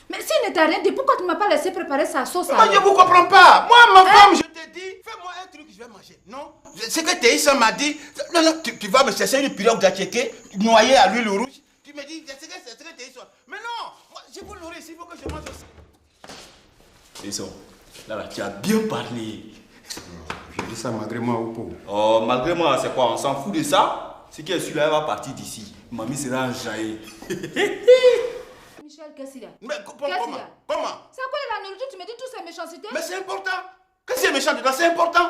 [SPEAKER 7] Mais s'il ne t'a rien dit, pourquoi tu ne m'as pas laissé préparer sa sauce alors?
[SPEAKER 16] Je ne vous comprends pas. Moi, ma femme, je t'ai dit, fais-moi un truc, je vais manger. Non? Ce que Théissa m'a dit, non, tu vas me chercher une pirogue d'attiqué noyée à l'huile rouge. Tu me dis, c'est ce que Théissa. Mais non, moi, je vous nourrir, il faut que je mange aussi.
[SPEAKER 15] Théissa, là, tu as bien parlé. Je dis ça malgré moi ou pas? Oh, malgré moi, c'est quoi? On s'en fout de ça? Ce qui est celui-là, elle va partir d'ici. Mamie sera enjaillée.
[SPEAKER 7] Michel, qu'est-ce qu'il y a?
[SPEAKER 16] Mais comment?
[SPEAKER 7] C'est quoi la nourriture? Tu me dis toutes ces méchancetés?
[SPEAKER 16] Mais c'est important. Qu'est-ce qui est méchant dedans? C'est important.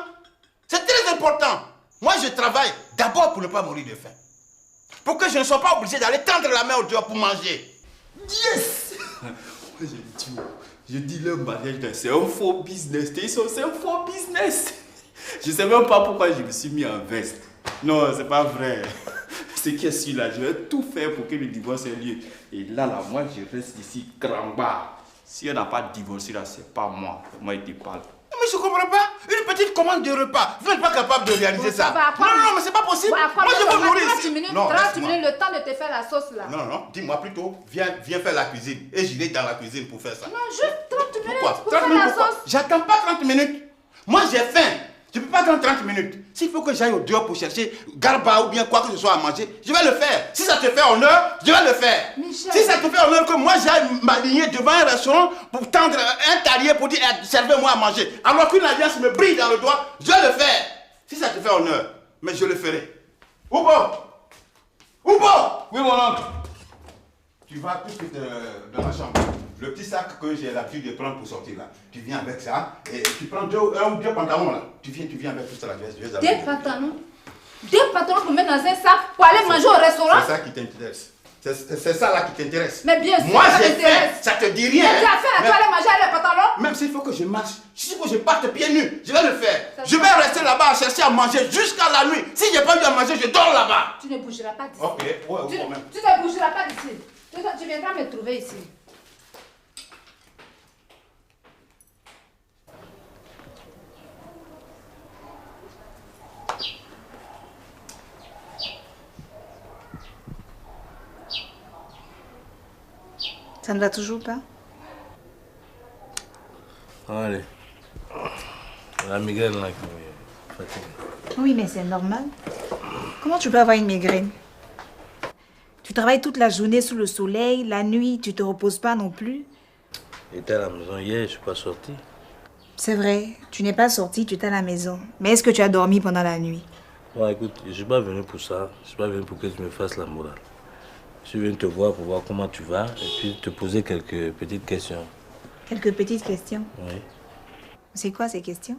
[SPEAKER 16] C'est très important. Moi, je travaille d'abord pour ne pas mourir de faim. Pour que je ne sois pas obligé d'aller tendre la main au dehors pour manger.
[SPEAKER 15] Yes! Je dis le mariage, c'est un faux business. C'est un faux business. Je ne sais même pas pourquoi je me suis mis en veste. Non, c'est pas vrai. Ce qui est celui-là, je vais tout faire pour que le divorce ait lieu. Et là, moi, je reste ici, grand-bas. Si elle n'a pas divorcé, là, c'est pas moi. Moi, il te parle.
[SPEAKER 16] Mais je comprends pas. Une petite commande de repas. Vous n'êtes pas capable de réaliser ça. Non, mais c'est pas possible. Moi, je veux mourir ici.
[SPEAKER 7] 30 minutes, le temps de te faire la sauce là.
[SPEAKER 16] Non, dis-moi plutôt, viens faire la cuisine. Et j'irai dans la cuisine pour faire ça.
[SPEAKER 7] Non, juste 30 minutes pour
[SPEAKER 16] 30
[SPEAKER 7] faire
[SPEAKER 16] minutes
[SPEAKER 7] la sauce.
[SPEAKER 16] J'attends pas 30 minutes. Moi, j'ai faim. Je ne peux pas attendre 30 minutes. S'il faut que j'aille au dehors pour chercher garba ou bien quoi que ce soit à manger, je vais le faire. Si ça te fait honneur, je vais le faire.
[SPEAKER 7] Michel.
[SPEAKER 16] Si ça te fait honneur que moi j'aille m'aligner devant un restaurant pour tendre un talier pour dire servez-moi à manger, alors qu'une alliance me brille dans le doigt, je vais le faire. Si ça te fait honneur, mais je le ferai. Oubo! Oui, mon oncle. Tu vas tout de suite dans la chambre. Le petit sac que j'ai l'habitude de prendre pour sortir là, tu viens avec ça et tu prends un ou deux pantalons là. Tu viens avec tout ça là.
[SPEAKER 7] Deux pantalons? Deux pantalons pour mettre dans un sac pour aller manger au restaurant?
[SPEAKER 16] C'est ça qui t'intéresse. C'est ça là qui t'intéresse.
[SPEAKER 7] Mais bien sûr,
[SPEAKER 16] moi
[SPEAKER 7] ça
[SPEAKER 16] j'ai
[SPEAKER 7] m'intéresse.
[SPEAKER 16] faim, ça te dit rien.
[SPEAKER 7] Mais tu as faim, tu vas aller manger avec les pantalons?
[SPEAKER 16] Même s'il faut que je marche, s'il faut que je parte pieds nus, je vais le faire. Je vais rester là-bas à chercher à manger jusqu'à la nuit. Si j'ai pas eu à manger, je dors là-bas.
[SPEAKER 7] Tu ne bougeras pas d'ici.
[SPEAKER 16] Ok, ouais, quand même.
[SPEAKER 7] Tu ne bougeras pas d'ici. Tu viendras me trouver ici.
[SPEAKER 6] Ça ne va toujours pas?
[SPEAKER 10] Allez. La migraine là qui me fatigue.
[SPEAKER 6] Oui, mais c'est normal. Comment tu peux avoir une migraine? Tu travailles toute la journée sous le soleil, la nuit, tu te reposes pas non plus.
[SPEAKER 10] J'étais à la maison hier, je ne suis pas sorti.
[SPEAKER 6] C'est vrai, tu n'es pas sorti, tu étais à la maison. Mais est-ce que tu as dormi pendant la nuit?
[SPEAKER 10] Bon, écoute, je ne suis pas venu pour ça. Je ne suis pas venu pour que tu me fasses la morale. Je suis venu te voir pour voir comment tu vas et puis te poser quelques petites questions.
[SPEAKER 6] Quelques petites questions?
[SPEAKER 10] Oui.
[SPEAKER 6] C'est quoi ces questions?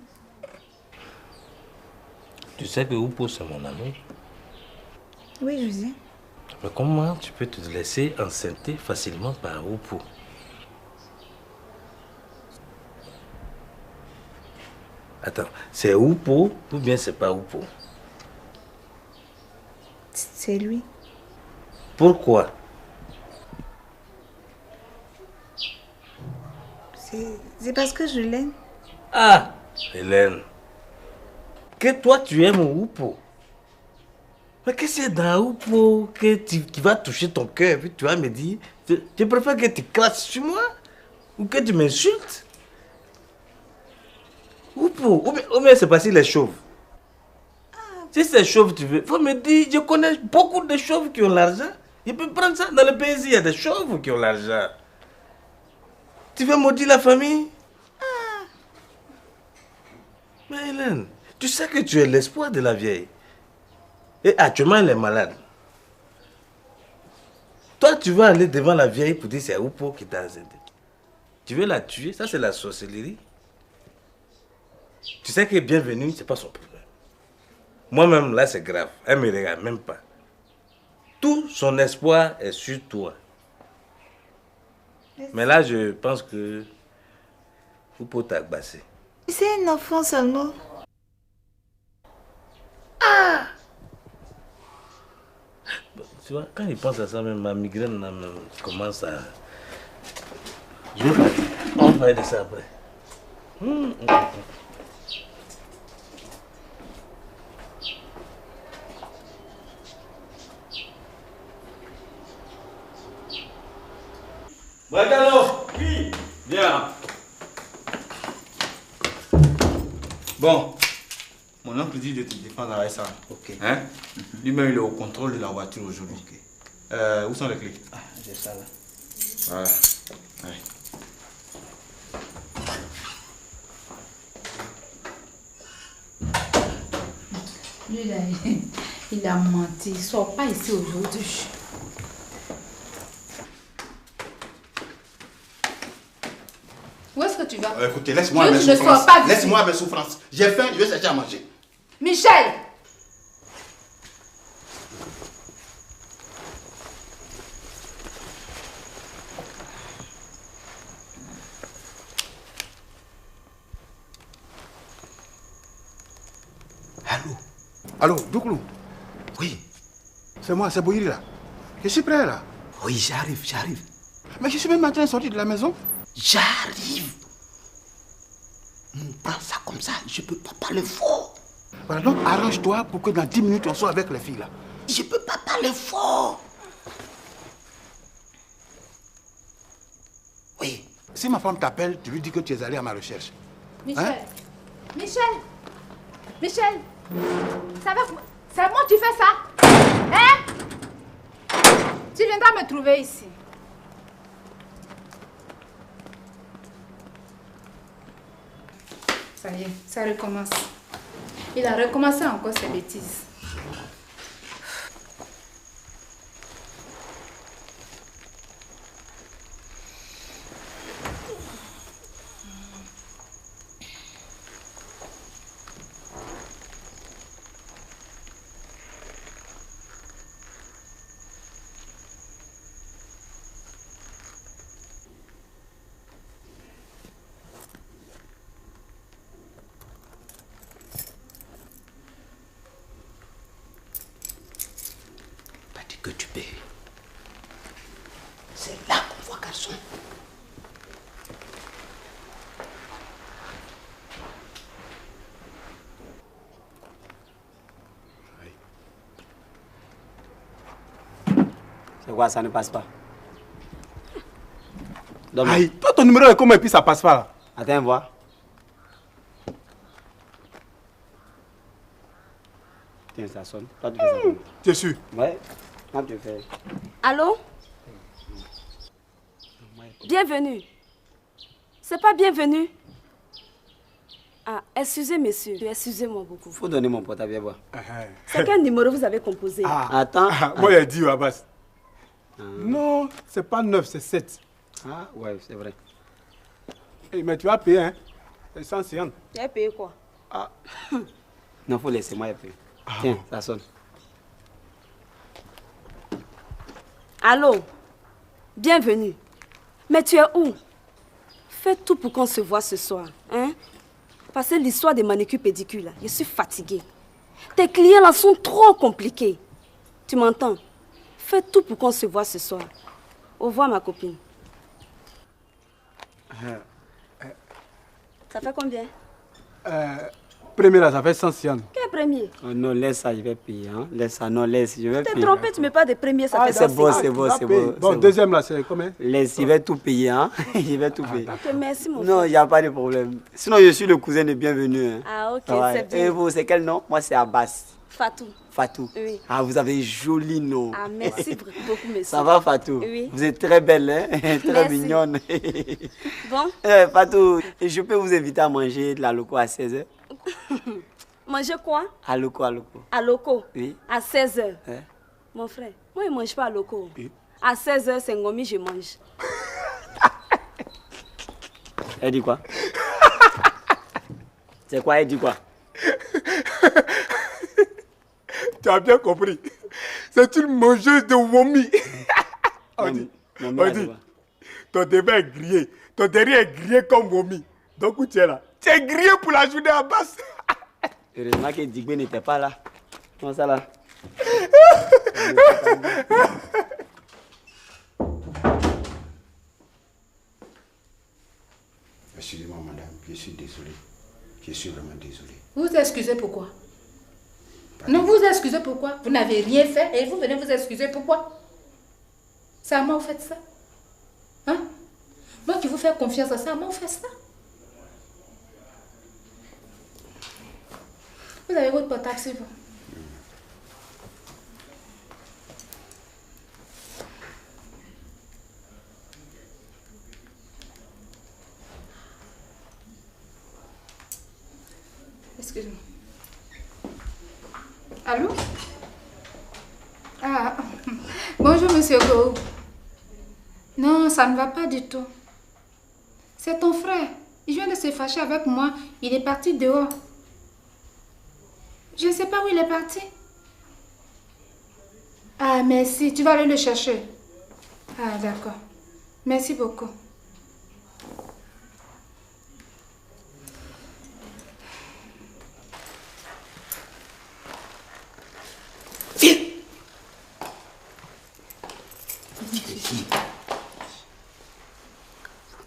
[SPEAKER 10] Tu sais que Oupo, c'est mon ami.
[SPEAKER 6] Oui, je sais.
[SPEAKER 10] Mais comment tu peux te laisser enceinter facilement par Oupo? Attends, c'est Oupo ou bien c'est pas Oupo?
[SPEAKER 6] C'est lui.
[SPEAKER 10] Pourquoi?
[SPEAKER 6] C'est parce que je l'aime.
[SPEAKER 10] Ah, Hélène. Que toi tu aimes Oupo. Mais qu'est-ce que c'est dans Oupo qui va toucher ton cœur et puis tu vas me dire, je préfère que tu craches sur moi ou que tu m'insultes? Oupo, ou bien c'est parce qu'il est chauve. Si c'est chauve, tu veux, faut me dire, je connais beaucoup de chauves qui ont l'argent. Je peux prendre ça. Dans le pays, il y a des chauves qui ont l'argent. Tu veux maudire la famille? Mais Hélène, tu sais que tu es l'espoir de la vieille. Et actuellement, elle est malade. Toi, tu vas aller devant la vieille pour dire c'est Oupo qui t'a aidé. Tu veux la tuer? Ça, c'est la sorcellerie. Tu sais que bienvenue, c'est pas son problème. Moi-même, là, c'est grave. Elle me regarde même pas. Tout son espoir est sur toi. Mais là, je pense que vous pouvez t'agbasser.
[SPEAKER 6] C'est un enfant seulement.
[SPEAKER 10] Ah! Tu vois, quand il pense à ça, même ma migraine là, même, commence à... Je vais parler. On va parler de ça après.
[SPEAKER 13] Bracalo! Oui! Viens. Bon, mon oncle dit de te défendre avec ça.
[SPEAKER 14] Ok.
[SPEAKER 13] Hein? Lui-même, il est au contrôle de la voiture aujourd'hui. Où sont les clés?
[SPEAKER 14] Ah, j'ai ça là.
[SPEAKER 13] Voilà. Ouais.
[SPEAKER 7] Lui là, il a menti. Il ne sort pas ici aujourd'hui. Où est-ce que tu vas?
[SPEAKER 16] Écoutez, laisse-moi mes
[SPEAKER 7] Je ne
[SPEAKER 16] souffrances.
[SPEAKER 7] sors pas d'ici.
[SPEAKER 16] Laisse-moi mes souffrances. J'ai faim, je vais chercher à manger.
[SPEAKER 7] Michel!
[SPEAKER 16] Allô, Douklou? Oui. C'est moi, c'est Boyiri là. Je suis prêt là.
[SPEAKER 14] Oui, j'arrive, j'arrive.
[SPEAKER 16] Mais je suis même en train de sortir de la maison.
[SPEAKER 14] J'arrive. Prends ça comme ça, je peux pas parler fort.
[SPEAKER 16] Voilà, donc arrange-toi pour que dans 10 minutes on soit avec les filles là.
[SPEAKER 14] Je peux pas parler fort.
[SPEAKER 16] Oui. Si ma femme t'appelle, tu lui dis que tu es allé à ma recherche.
[SPEAKER 7] Michel!
[SPEAKER 16] Hein?
[SPEAKER 7] Michel! Michel! Ça va? C'est moi qui fais ça? Hein? Tu viendras me trouver ici. Ça y est, ça recommence. Il a recommencé encore ses bêtises.
[SPEAKER 14] Que tu payes. C'est là qu'on voit garçon.
[SPEAKER 9] C'est quoi, ça ne passe pas?
[SPEAKER 8] Aïe, toi ton numéro est comment et puis ça passe pas là?
[SPEAKER 9] Attends, voir. Tiens, ça sonne. Toi, tu fais ça comment?
[SPEAKER 8] Tu es sûr?
[SPEAKER 9] Ouais. Comment tu fais?
[SPEAKER 17] Allô? Bienvenue. C'est pas bienvenue. Ah, excusez, messieurs. Excusez-moi beaucoup.
[SPEAKER 9] Faut donner mon portable, viens voir.
[SPEAKER 17] C'est quel numéro vous avez composé?
[SPEAKER 9] Attends.
[SPEAKER 8] Moi, il a dit, Abbas. Non, c'est pas 9, c'est 7.
[SPEAKER 9] Ah, ouais, c'est vrai.
[SPEAKER 8] Hey, mais tu vas payer, hein? C'est 150.
[SPEAKER 17] Tu as payé quoi?
[SPEAKER 9] Ah. Non, faut laisser moi payer. Tiens, ça sonne.
[SPEAKER 17] Allô? Bienvenue. Mais tu es où? Fais tout pour qu'on se voit ce soir, hein? Parce que l'histoire des manicures pédicures, là, je suis fatiguée. Tes clients là sont trop compliqués. Tu m'entends? Fais tout pour qu'on se voit ce soir. Au revoir, ma copine. Ça fait combien?
[SPEAKER 8] Premier là, ça fait 150.
[SPEAKER 17] Quel premier?
[SPEAKER 9] Oh non, laisse ça, je vais payer. Hein? Laisse ça, non, laisse, je vais
[SPEAKER 17] T'es
[SPEAKER 9] payer.
[SPEAKER 17] trompé, tu ne mets pas de premier, ça fait
[SPEAKER 9] C'est bon,
[SPEAKER 17] 150.
[SPEAKER 9] c'est bon, c'est bon.
[SPEAKER 8] Bon, deuxième là, c'est combien?
[SPEAKER 9] Laisse, je vais tout payer, hein? Je vais tout payer.
[SPEAKER 17] Ok, merci, mon
[SPEAKER 9] Non, il n'y a pas de problème. Sinon, je suis le cousin de bienvenue. Hein.
[SPEAKER 17] Ah, ok,
[SPEAKER 9] Ouais.
[SPEAKER 17] c'est bien.
[SPEAKER 9] Et vous, c'est quel nom? Moi, c'est Abbas.
[SPEAKER 17] Fatou.
[SPEAKER 9] Fatou.
[SPEAKER 17] Oui.
[SPEAKER 9] Ah, vous avez un joli nom.
[SPEAKER 17] Ah, merci beaucoup, monsieur.
[SPEAKER 9] Ça va, Fatou?
[SPEAKER 17] Oui.
[SPEAKER 9] Vous êtes très belle, hein? Très
[SPEAKER 17] Merci.
[SPEAKER 9] mignonne.
[SPEAKER 17] Bon?
[SPEAKER 9] Fatou, je peux vous inviter à manger de la loco à 16h?
[SPEAKER 17] Manger quoi?
[SPEAKER 9] À loco, à loco.
[SPEAKER 17] À loco?
[SPEAKER 9] Oui.
[SPEAKER 17] À 16h.
[SPEAKER 9] Hein?
[SPEAKER 17] Mon frère, moi, je ne mange pas à loco. À 16h, c'est ngomi, je mange.
[SPEAKER 9] Elle dit quoi? C'est quoi, elle dit quoi?
[SPEAKER 8] Tu as bien compris. C'est une mangeuse de vomi. On dit, ton devant est grillé. Ton derrière est grillé comme vomi. Donc où tu es là? Tu es grillé pour la journée à basse.
[SPEAKER 9] Heureusement que Digbé n'était pas là. Comment ça là?
[SPEAKER 16] Excusez-moi, madame, je suis désolé. Je suis vraiment désolé.
[SPEAKER 7] Vous vous excusez pourquoi? Non, vous vous excusez pourquoi? Vous n'avez rien fait et vous venez vous excuser pourquoi? C'est à moi vous faites ça? Hein? Moi qui vous fais confiance, c'est à moi vous faites ça? Vous avez votre portable sur vous. Excusez-moi. Allô? Ah, bonjour monsieur Go. Non, ça ne va pas du tout. C'est ton frère. Il vient de se fâcher avec moi. Il est parti dehors. Je ne sais pas où il est parti. Ah, merci. Tu vas aller le chercher. Ah, d'accord. Merci beaucoup.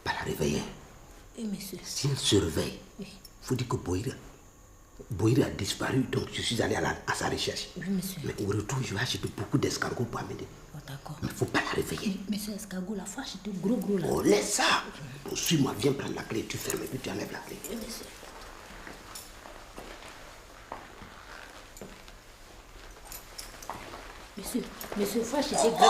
[SPEAKER 18] Pas la réveiller.
[SPEAKER 17] Oui, monsieur.
[SPEAKER 18] Si elle surveille, il faut dire que Boïra a disparu, donc je suis allé à sa recherche.
[SPEAKER 17] Oui, monsieur.
[SPEAKER 18] Mais au retour, je vais acheter beaucoup d'escargots pour amener.
[SPEAKER 17] Oh, d'accord.
[SPEAKER 18] Mais il ne faut pas la réveiller.
[SPEAKER 17] Monsieur escargot, la fois, j'étais gros là.
[SPEAKER 18] Oh, laisse ça. Bon, suis-moi, viens prendre la clé, tu fermes et puis tu enlèves la clé.
[SPEAKER 17] Oui, monsieur. Monsieur, fois, j'étais gros.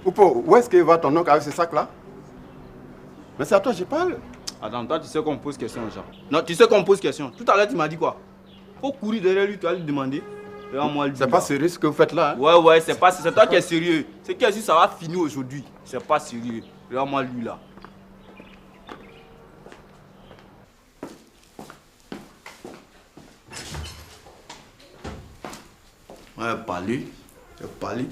[SPEAKER 2] Oupo, où est-ce qu'il va ton oncle avec ce sac-là? Mais c'est à toi que je parle.
[SPEAKER 13] Attends, toi, tu sais qu'on pose question, genre. Non, tu sais qu'on pose question. Tout à l'heure, tu m'as dit quoi? Faut courir derrière lui, tu vas lui demander.
[SPEAKER 2] C'est pas sérieux ce que vous faites là. Hein?
[SPEAKER 13] Ouais, c'est pas, c'est toi qui es sérieux. C'est qui a dit ça va finir aujourd'hui. C'est pas sérieux. Regarde-moi lui là. Ouais, parler. Parler.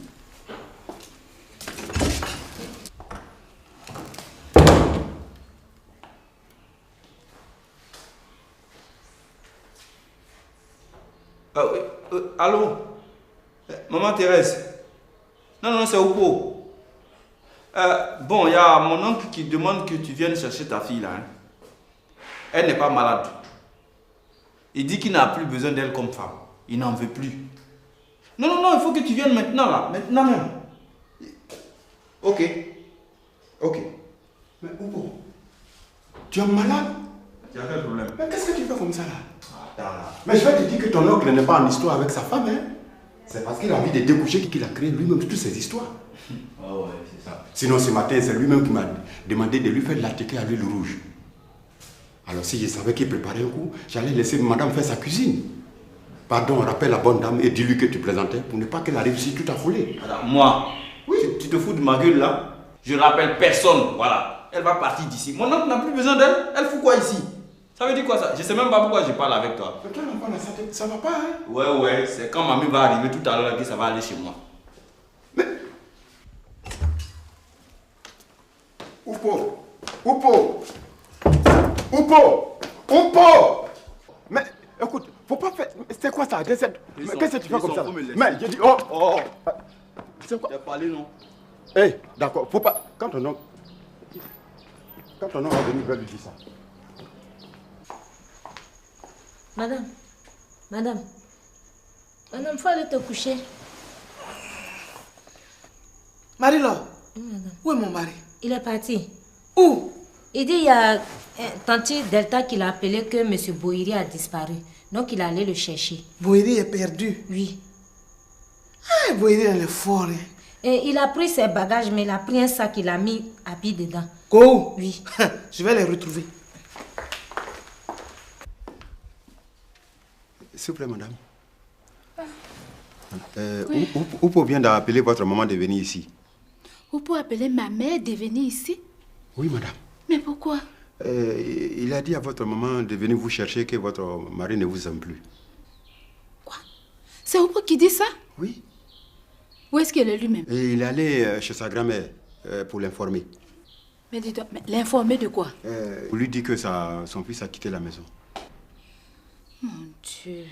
[SPEAKER 13] Allô? Maman Thérèse? Non, c'est Oupo. Bon, il y a mon oncle qui demande que tu viennes chercher ta fille là. Hein. Elle n'est pas malade. Il dit qu'il n'a plus besoin d'elle comme femme. Il n'en veut plus. Non, il faut que tu viennes maintenant là. Maintenant même. Ok.
[SPEAKER 16] Mais Oupo, tu es malade?
[SPEAKER 13] Tu as quel problème?
[SPEAKER 16] Mais qu'est-ce que tu fais comme ça là?
[SPEAKER 2] Mais je vais te dire que ton oncle n'est pas en histoire avec sa femme. Hein? C'est parce qu'il a envie de découcher qu'il a créé lui-même toutes ces histoires.
[SPEAKER 13] Ah ouais, c'est ça.
[SPEAKER 2] Sinon, ce matin, c'est lui-même qui m'a demandé de lui faire de la ticket à l'huile rouge. Alors, si je savais qu'il préparait un coup, j'allais laisser madame faire sa cuisine. Pardon, rappelle la bonne dame et dis-lui que tu plaisantais pour ne pas qu'elle arrive ici tout affolée.
[SPEAKER 13] Alors, moi, oui. Tu te fous de ma gueule là? Je rappelle personne, voilà. Elle va partir d'ici. Mon oncle n'a plus besoin d'elle. Elle fout quoi ici? Ça veut dire quoi ça? Je sais même pas pourquoi je parle avec toi.
[SPEAKER 16] Mais toi, l'enfant, ça va pas, hein?
[SPEAKER 13] Ouais, c'est quand mamie va arriver tout à l'heure que ça va aller chez moi.
[SPEAKER 2] Mais... Oupo! Mais écoute, faut pas faire... C'est quoi ça? Qu'est-ce que tu fais comme ça? Mais j'ai dit... Oh! C'est quoi?
[SPEAKER 13] Tu as parlé, non?
[SPEAKER 2] Eh, d'accord, faut pas... Quand ton oncle va venir, va lui dire ça.
[SPEAKER 17] Madame, faut aller te coucher.
[SPEAKER 5] Marie-Laure, où est mon mari?
[SPEAKER 19] Il est parti.
[SPEAKER 11] Où?
[SPEAKER 19] Il dit il y a Tante Delta qui l'a appelé que M. Boiri a disparu. Donc il est allé le chercher.
[SPEAKER 11] Boiri est perdu?
[SPEAKER 19] Oui.
[SPEAKER 11] Ah, Boiri elle est fort. Hein.
[SPEAKER 19] Et il a pris ses bagages, mais il a pris un sac, il a mis habit dedans.
[SPEAKER 11] Go?
[SPEAKER 19] Oui.
[SPEAKER 11] Je vais les retrouver.
[SPEAKER 2] S'il vous plaît, madame. Oupo vient d'appeler votre maman de venir ici.
[SPEAKER 7] Oupo appeler ma mère de venir ici?
[SPEAKER 2] Oui, madame.
[SPEAKER 7] Mais pourquoi?
[SPEAKER 2] Il a dit à votre maman de venir vous chercher que votre mari ne vous aime plus.
[SPEAKER 7] Quoi? C'est Oupo qui dit ça?
[SPEAKER 2] Oui.
[SPEAKER 7] Où est-ce qu'il est lui-même?
[SPEAKER 2] Et il est allé chez sa grand-mère pour l'informer.
[SPEAKER 7] Mais dis donc, l'informer de quoi?
[SPEAKER 2] On lui dit que son fils a quitté la maison.
[SPEAKER 7] Mon Dieu.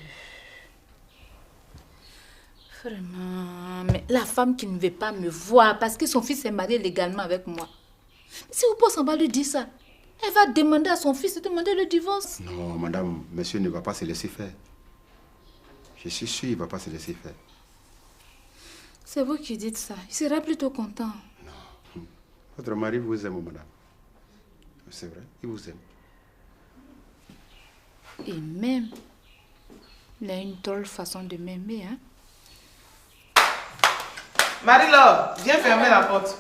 [SPEAKER 7] Vraiment. Mais la femme qui ne veut pas me voir parce que son fils est marié légalement avec moi. Si Oupo s'en va lui dire ça, elle va demander à son fils de demander le divorce.
[SPEAKER 2] Non, madame, monsieur ne va pas se laisser faire. Je suis sûr qu'il ne va pas se laisser faire.
[SPEAKER 7] C'est vous qui dites ça. Il sera plutôt content.
[SPEAKER 2] Non. Votre mari vous aime, madame. C'est vrai, il vous aime.
[SPEAKER 7] Et même, il a une drôle façon de m'aimer, hein.
[SPEAKER 11] Marie-Laure, viens fermer la porte.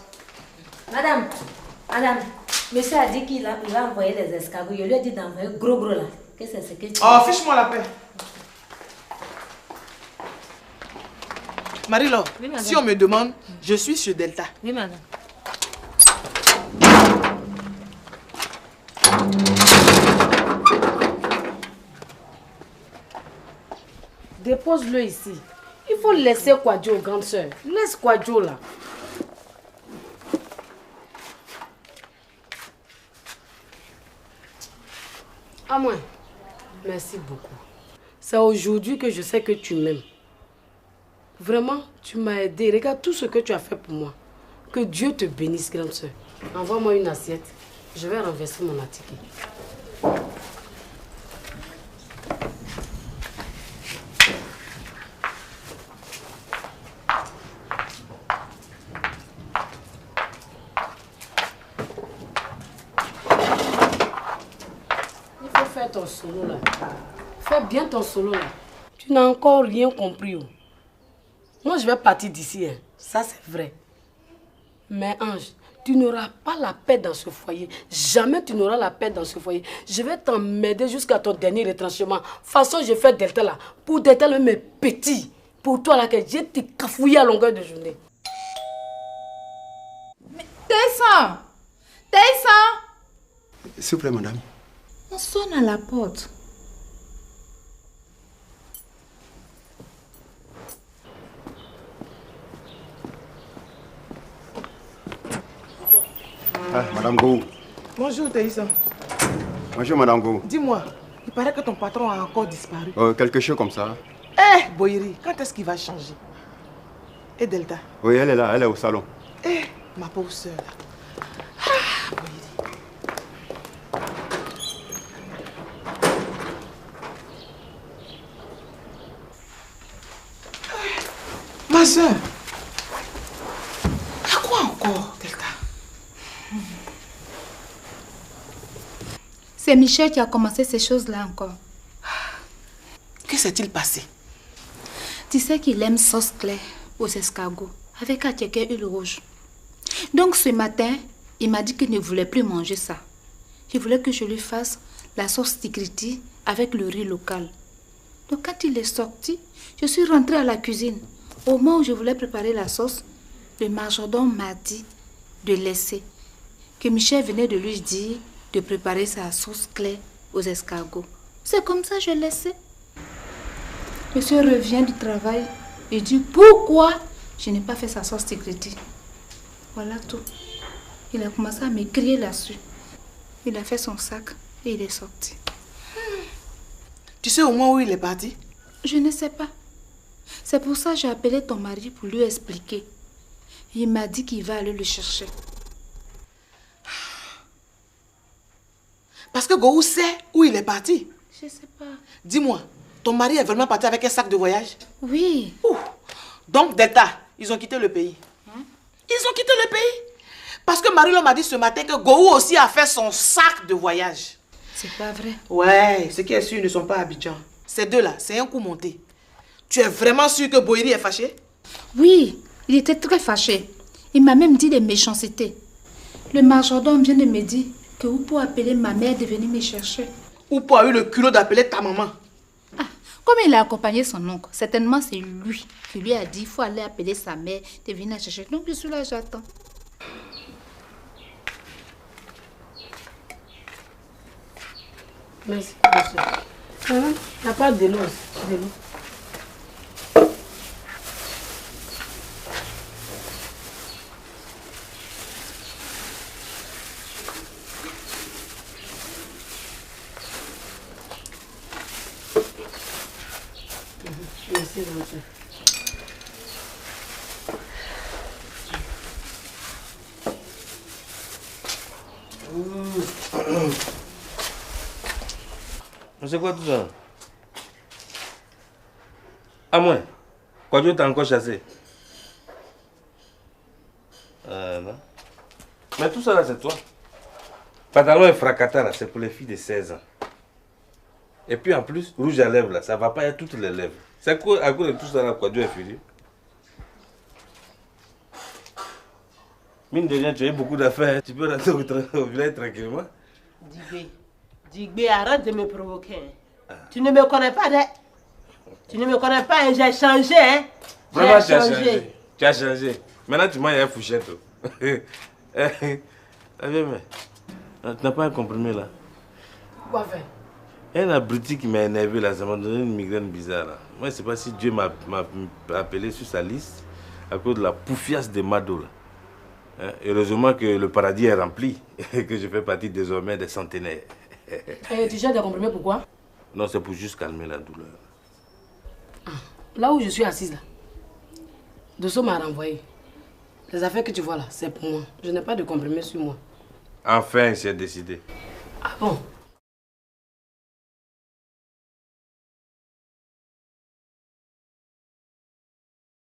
[SPEAKER 19] Madame, monsieur a dit qu'il va envoyer les escargots. Je lui ai dit d'envoyer gros là. Qu'est-ce que c'est que tu...
[SPEAKER 11] Oh, fiche-moi la paix. Marie-Laure,
[SPEAKER 19] oui,
[SPEAKER 11] si on me demande, je suis sur Delta.
[SPEAKER 19] Oui, madame.
[SPEAKER 11] Dépose-le ici. Il faut laisser Kwadjo aux grandes sœurs. Laisse Kwadjo là. À moi. Merci beaucoup. C'est aujourd'hui que je sais que tu m'aimes. Vraiment, tu m'as aidé. Regarde tout ce que tu as fait pour moi. Que Dieu te bénisse, grande sœur. Envoie-moi une assiette. Je vais renverser mon attiqué. Il faut faire ton solo là. Fais bien ton solo là. Tu n'as encore rien compris. Moi, je vais partir d'ici. Hein. Ça, c'est vrai. Mais Ange, tu n'auras pas la paix dans ce foyer. Jamais tu n'auras la paix dans ce foyer. Je vais t'emmerder jusqu'à ton dernier retranchement. De toute façon, je fais Delta là. Pour Delta, le mes petits. Pour toi là, que je t'ai cafouillé à longueur de journée.
[SPEAKER 7] Mais descends! Descends!
[SPEAKER 2] S'il vous plaît, madame.
[SPEAKER 7] On sonne à la porte.
[SPEAKER 2] Ah, madame Gou.
[SPEAKER 11] Bonjour, Thaïsa.
[SPEAKER 2] Bonjour, madame Gou.
[SPEAKER 11] Dis-moi, il paraît que ton patron a encore disparu.
[SPEAKER 2] Quelque chose comme ça.
[SPEAKER 11] Eh, Boiri, quand est-ce qu'il va changer? Et Delta?
[SPEAKER 2] Oui, elle est là, elle est au salon.
[SPEAKER 11] Eh, ma pauvre soeur. Ah, Boiri. Ma soeur. À quoi encore, Delta?
[SPEAKER 7] C'est Michel qui a commencé ces choses-là encore.
[SPEAKER 11] Que s'est-il passé?
[SPEAKER 7] Tu sais qu'il aime sauce claire aux escargots avec un ticket huile rouge. Donc ce matin, il m'a dit qu'il ne voulait plus manger ça. Il voulait que je lui fasse la sauce tigriti avec le riz local. Donc quand il est sorti, je suis rentrée à la cuisine. Au moment où je voulais préparer la sauce, le majordome m'a dit de laisser. Que Michel venait de lui dire de préparer sa sauce claire aux escargots. C'est comme ça que je laissais. Monsieur revient du travail et dit pourquoi je n'ai pas fait sa sauce tigriti. Voilà tout. Il a commencé à m'écrire là-dessus. Il a fait son sac et il est sorti.
[SPEAKER 11] Tu sais au moins où il est parti?
[SPEAKER 7] Je ne sais pas. C'est pour ça que j'ai appelé ton mari pour lui expliquer. Il m'a dit qu'il va aller le chercher.
[SPEAKER 11] Parce que Gohou sait où il est parti.
[SPEAKER 7] Je sais pas.
[SPEAKER 11] Dis-moi, ton mari est vraiment parti avec un sac de voyage?
[SPEAKER 7] Oui.
[SPEAKER 11] Donc Delta, ils ont quitté le pays. Ils ont quitté le pays.
[SPEAKER 5] Parce que Marie m'a dit ce matin que Gohou aussi a fait son sac de voyage.
[SPEAKER 7] C'est pas vrai.
[SPEAKER 5] Ouais, ce qui est sûr, ils ne sont pas à Abidjan. Ces deux-là, c'est un coup monté. Tu es vraiment sûr que Boiri est fâché?
[SPEAKER 7] Oui, il était très fâché. Il m'a même dit des méchancetés. Le majordome vient de me dire que Oupo a appelé ma mère de venir me chercher.
[SPEAKER 5] Oupo a eu le culot d'appeler ta maman.
[SPEAKER 7] Comme il a accompagné son oncle, certainement c'est lui qui lui a dit qu'il faut aller appeler sa mère de venir la chercher. Donc je suis là, j'attends.
[SPEAKER 11] Merci, monsieur. Il n'y a pas de l'eau. De l'eau. Merci, monsieur.
[SPEAKER 10] C'est quoi tout ça? À moi, quoi tu t'as encore chassé? Non. Mais tout ça là c'est toi. Pantalon et fracata là, c'est pour les filles de 16 ans. Et puis en plus, rouge à lèvres là, ça va pas à toutes les lèvres. C'est à cause de tout ça là, quoi Dieu est furieux. Mine de rien, tu as eu beaucoup d'affaires, tu peux rentrer au village tranquillement.
[SPEAKER 11] Digbé, arrête de me provoquer. Tu ne me connais pas, Tu ne me connais pas, hein? J'ai changé, hein?
[SPEAKER 10] Vraiment, tu as changé. Tu as changé. Maintenant, tu manges un fouchette. Viens, mais tu n'as pas un comprimé là?
[SPEAKER 11] Quoi faire?
[SPEAKER 10] Il y a un abruti qui m'a énervé là, ça m'a donné une migraine bizarre là. Moi, je ne sais pas si Dieu m'a appelé sur sa liste à cause de la poufiasse de Mado là. Heureusement que le paradis est rempli et que je fais partie désormais des centenaires.
[SPEAKER 11] Tu cherches des comprimés, pourquoi?
[SPEAKER 10] Non, c'est pour juste calmer la douleur.
[SPEAKER 11] Là où je suis assise là, Dosso m'a renvoyé. Les affaires que tu vois là, c'est pour moi. Je n'ai pas de comprimés sur moi.
[SPEAKER 10] Enfin, il s'est décidé.
[SPEAKER 11] Ah bon?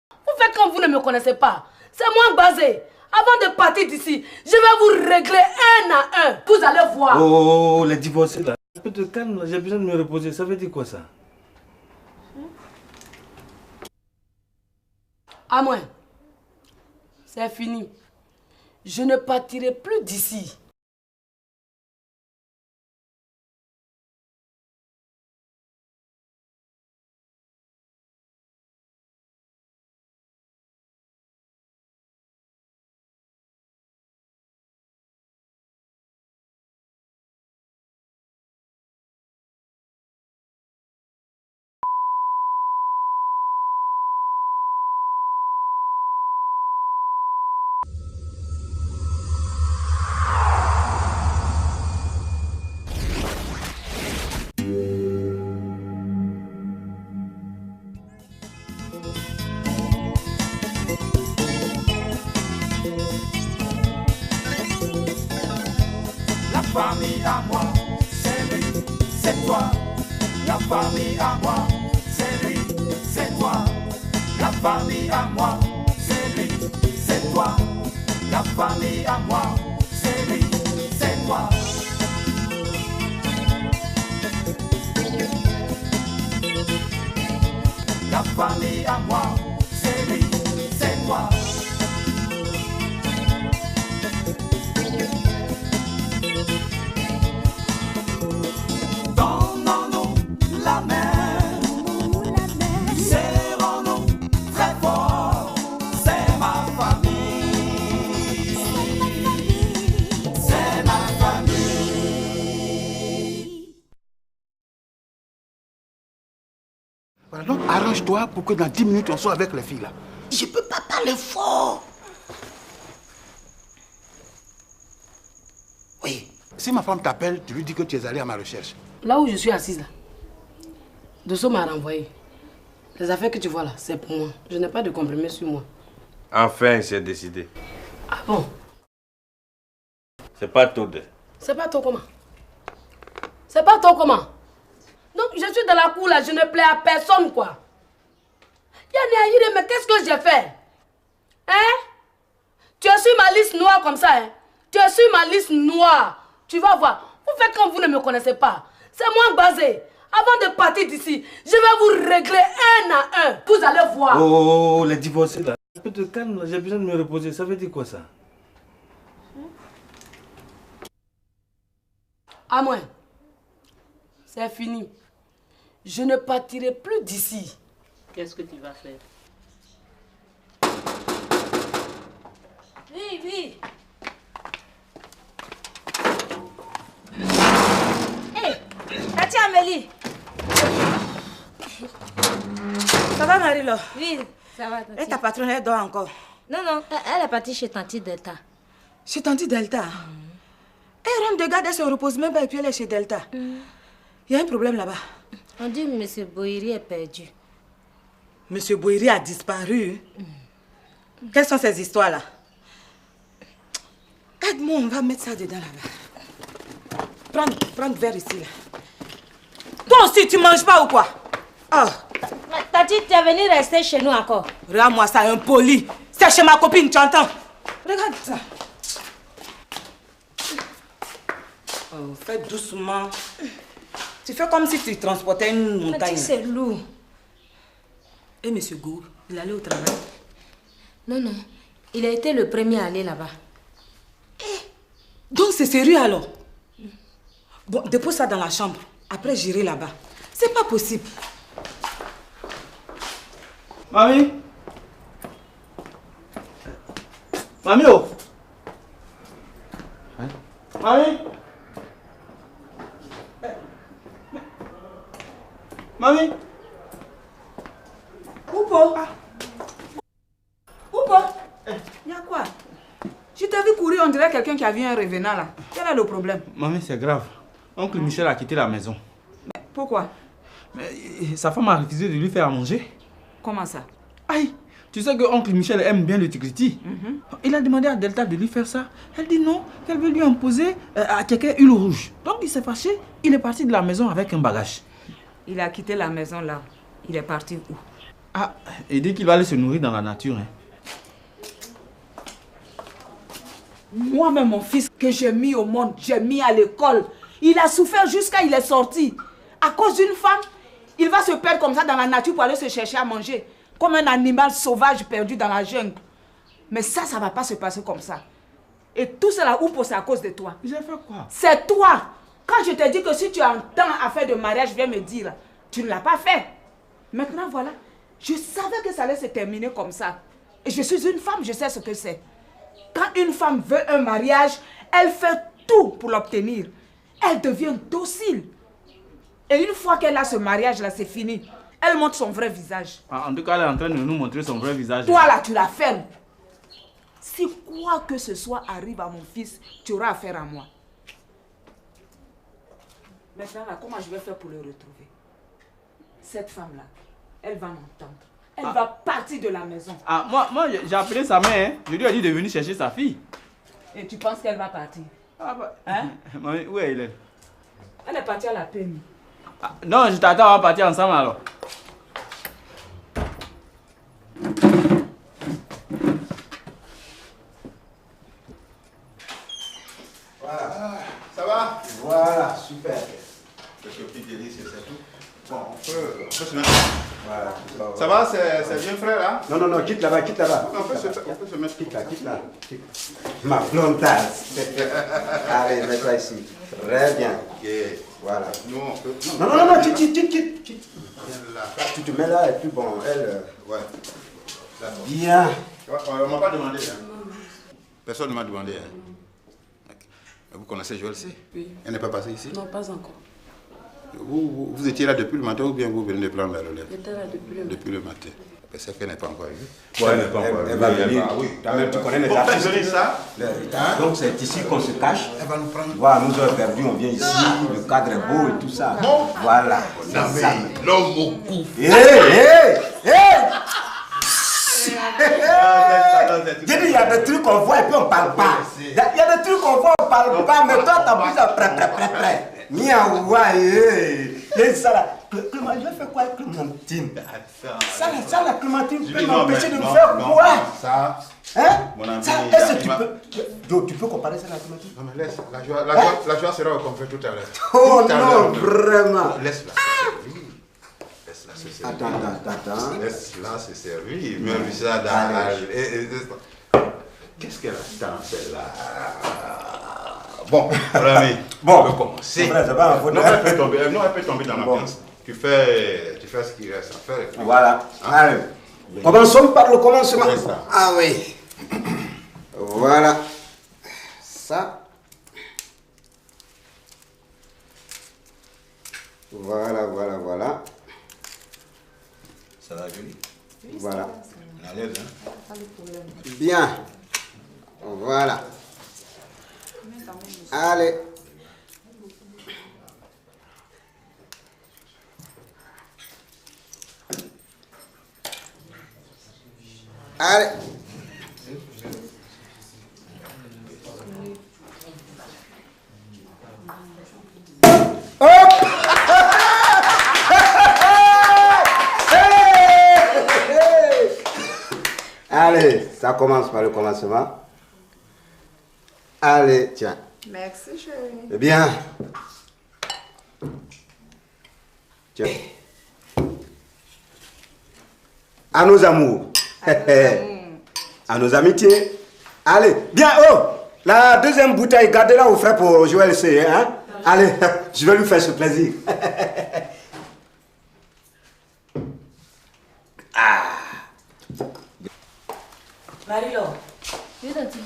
[SPEAKER 11] Vous faites quand vous ne me connaissez pas. C'est moi basé. Avant de partir d'ici, je vais vous régler un à un. Vous allez voir.
[SPEAKER 10] Oh, les divorcés là. Un peu de calme, j'ai besoin de me reposer. Ça veut dire quoi ça?
[SPEAKER 11] À moi. C'est fini. Je ne partirai plus d'ici.
[SPEAKER 1] La famille à moi, c'est lui, c'est toi. La famille à moi, c'est lui, c'est toi. La famille à moi, c'est lui, c'est toi. La famille à moi, c'est lui, c'est toi. La famille à moi, c'est lui, c'est toi. Donnons-nous la main, serrons-nous très fort, c'est ma famille, c'est ma famille.
[SPEAKER 16] Voilà, donc arrange-toi pour que dans 10 minutes on soit avec les filles là.
[SPEAKER 18] Je peux pas parler fort.
[SPEAKER 16] Oui. Si ma femme t'appelle, tu lui dis que tu es allé à ma recherche.
[SPEAKER 11] Là où je suis assise là, Dosso m'a renvoyé. Les affaires que tu vois là, c'est pour moi. Je n'ai pas de comprimés sur moi.
[SPEAKER 10] Enfin, il s'est décidé.
[SPEAKER 11] Ah bon?
[SPEAKER 10] C'est pas tout de.
[SPEAKER 11] C'est pas toi comment? C'est pas toi comment? Donc je suis dans la cour là, je ne plais à personne quoi. Yanni Aïre, mais qu'est-ce que j'ai fait? Hein? Tu es sur ma liste noire comme ça, hein? Tu es sur ma liste noire. Tu vas voir. Vous faites quand vous ne me connaissez pas. C'est moi basé. Avant de partir d'ici, je vais vous régler un à un. Vous allez voir.
[SPEAKER 10] Oh, les divorcés là. Un peu de calme, j'ai besoin de me reposer. Ça veut dire quoi ça?
[SPEAKER 11] À moins. C'est fini. Je ne partirai plus d'ici.
[SPEAKER 19] Qu'est-ce que tu vas faire? Oui, oui.
[SPEAKER 12] Hé, Tati Amélie. Ça va, Marie-Laure?
[SPEAKER 19] Oui, ça va, Tati.
[SPEAKER 12] Et ta patronne, elle dort encore?
[SPEAKER 19] Non, non, elle est partie chez Tanti Delta.
[SPEAKER 12] Chez Tanti Delta? Elle rentre de garde, elle se repose même pas et puis elle est chez Delta. Il y a un problème là-bas.
[SPEAKER 19] On dit que M. Boiri est perdu.
[SPEAKER 12] M. Boiri a disparu? Quelles sont ces histoires-là? Aide-moi, on va mettre ça dedans là-bas. Prends le verre ici là. Toi aussi, tu manges pas ou quoi? Oh.
[SPEAKER 19] Tati, tu es venue rester chez nous encore.
[SPEAKER 12] Regarde-moi ça, impoli. C'est chez ma copine, tu entends? Regarde ça. Oh, fais doucement. Tu fais comme si tu transportais une montagne.
[SPEAKER 19] Tati, c'est lourd.
[SPEAKER 12] Et M. Gour, il allait au travail?
[SPEAKER 19] Non, non. Il a été le premier à aller là-bas.
[SPEAKER 12] Donc c'est sérieux alors? Bon, dépose ça dans la chambre. Après, j'irai là-bas. C'est pas possible.
[SPEAKER 13] Mamie? Mamie, oh!
[SPEAKER 10] Hein?
[SPEAKER 13] Mamie? Mamie?
[SPEAKER 12] Oupo? Oupo? Il y a quoi? Je t'ai vu courir, on dirait quelqu'un qui a vu un revenant là. Quel est le problème?
[SPEAKER 13] Mamie, c'est grave. Oncle Michel a quitté la maison.
[SPEAKER 12] Mais pourquoi?
[SPEAKER 13] Sa femme a refusé de lui faire à manger.
[SPEAKER 12] Comment ça?
[SPEAKER 13] Aïe! Tu sais que oncle Michel aime bien le tigriti. Il a demandé à Delta de lui faire ça. Elle dit non, qu'elle veut lui imposer à quelqu'un huile rouge. Donc il s'est fâché, il est parti de la maison avec un bagage.
[SPEAKER 12] Il a quitté la maison là. Il est parti où?
[SPEAKER 13] Ah, il dit qu'il va aller se nourrir dans la nature. Hein.
[SPEAKER 11] Moi-même, mon fils que j'ai mis au monde, j'ai mis à l'école. Il a souffert jusqu'à il est sorti. À cause d'une femme, il va se perdre comme ça dans la nature pour aller se chercher à manger. Comme un animal sauvage perdu dans la jungle. Mais ça ne va pas se passer comme ça. Et tout cela, Oupo, c'est à cause de toi.
[SPEAKER 13] J'ai fait quoi?
[SPEAKER 11] C'est toi. Quand je t'ai dit que si tu as un temps à faire de mariage, viens me dire. Tu ne l'as pas fait. Maintenant, voilà. Je savais que ça allait se terminer comme ça. Et je suis une femme, je sais ce que c'est. Quand une femme veut un mariage, elle fait tout pour l'obtenir. Elle devient docile. Et une fois qu'elle a ce mariage-là, c'est fini. Elle montre son vrai visage.
[SPEAKER 13] En tout cas, elle est en train de nous montrer son vrai visage.
[SPEAKER 11] Toi là, tu la fermes. Si quoi que ce soit arrive à mon fils, tu auras affaire à moi. Maintenant là, comment je vais faire pour le retrouver? Cette femme-là, elle va m'entendre. Elle va partir de la maison.
[SPEAKER 13] Ah, moi j'ai appelé sa mère. Hein. Je lui ai dit de venir chercher sa fille.
[SPEAKER 11] Et tu penses qu'elle va partir?
[SPEAKER 13] Ah bah.
[SPEAKER 11] Hein?
[SPEAKER 13] Mamie, où est elle?
[SPEAKER 11] Elle est partie à la PMI.
[SPEAKER 13] Ah, non, je t'attends, on va partir ensemble alors.
[SPEAKER 16] Voilà. Ça va?
[SPEAKER 14] Voilà, super.
[SPEAKER 16] Quelques petites délices, c'est tout. Bon, on peut se mettre. Voilà. Ça va, c'est bien frais là?
[SPEAKER 14] Non, non, non, quitte là-bas, quitte là-bas.
[SPEAKER 16] On peut se mettre.
[SPEAKER 14] Quitte là, quitte là. Ma plantasse. Allez, mets-toi ici. Très bien.
[SPEAKER 16] Okay.
[SPEAKER 14] Voilà.
[SPEAKER 16] Nous, on peut...
[SPEAKER 14] Non, non, non, non, quitte. Tu te mets là et puis bon, elle...
[SPEAKER 16] Ouais. D'accord.
[SPEAKER 14] Bien.
[SPEAKER 16] On m'a pas demandé. Hein. Personne ne m'a demandé. Hein. Vous connaissez Joël C?
[SPEAKER 11] Oui.
[SPEAKER 16] Elle n'est pas passée ici?
[SPEAKER 11] Non, pas encore.
[SPEAKER 16] Vous étiez là depuis le matin ou bien vous venez de prendre la relève?
[SPEAKER 11] J'étais là
[SPEAKER 16] depuis le matin. C'est qu'elle n'est pas encore arrivée.
[SPEAKER 14] Bon, elle n'est pas encore arrivée. Elle va venir. Oui. Toi-même, tu connais les artistes.
[SPEAKER 16] Ça.
[SPEAKER 14] Donc c'est ici qu'on se cache.
[SPEAKER 16] Elle va nous prendre.
[SPEAKER 14] Voilà, nous avons perdu, on vient ici, le cadre est beau et tout ça. Voilà.
[SPEAKER 16] L'homme au cou.
[SPEAKER 14] Hé. J'ai dit, il y a des trucs qu'on voit et puis on parle pas. Il y a des trucs qu'on voit, on parle pas, mais toi, t'as plus à près. Miaouaïe. C'est ça là. Clément, je vais faire quoi avec Clémentine?
[SPEAKER 16] Ça,
[SPEAKER 14] la Clémentine peut m'empêcher de me faire quoi?
[SPEAKER 16] Ça,
[SPEAKER 14] hein?
[SPEAKER 16] mon ami,
[SPEAKER 14] Est-ce que tu peux comparer ça à la Clémentine?
[SPEAKER 16] Non, mais laisse, la joie sera au complet tout à l'heure.
[SPEAKER 14] Oh non, vraiment.
[SPEAKER 16] Laisse-la se servir.
[SPEAKER 14] Attends.
[SPEAKER 16] Laisse-la se servir. Mais ça, qu'est-ce qu'elle attend, celle-là? Bon, mon ami, on peut commencer. Non, elle peut tomber dans l'ambiance. Tu fais ce qu'il reste à faire.
[SPEAKER 14] Voilà.
[SPEAKER 16] Hein?
[SPEAKER 14] Allez. Commençons par le commencement. Ah oui. Voilà. Ça. Voilà.
[SPEAKER 16] Ça va, Julie?
[SPEAKER 14] Voilà.
[SPEAKER 16] On est à l'aise, hein?
[SPEAKER 14] Bien. Voilà. Allez. Allez. Hop. Allez, ça commence par le commencement. Allez, tiens.
[SPEAKER 4] Merci, chérie.
[SPEAKER 14] Eh bien. Tiens. À nos amours. À nos amitiés. Allez, bien, oh! La deuxième bouteille, gardez-la au frais pour Joël C. Hein? Allez, je vais lui faire ce plaisir.
[SPEAKER 11] Marie-Laure. Oui, Tati.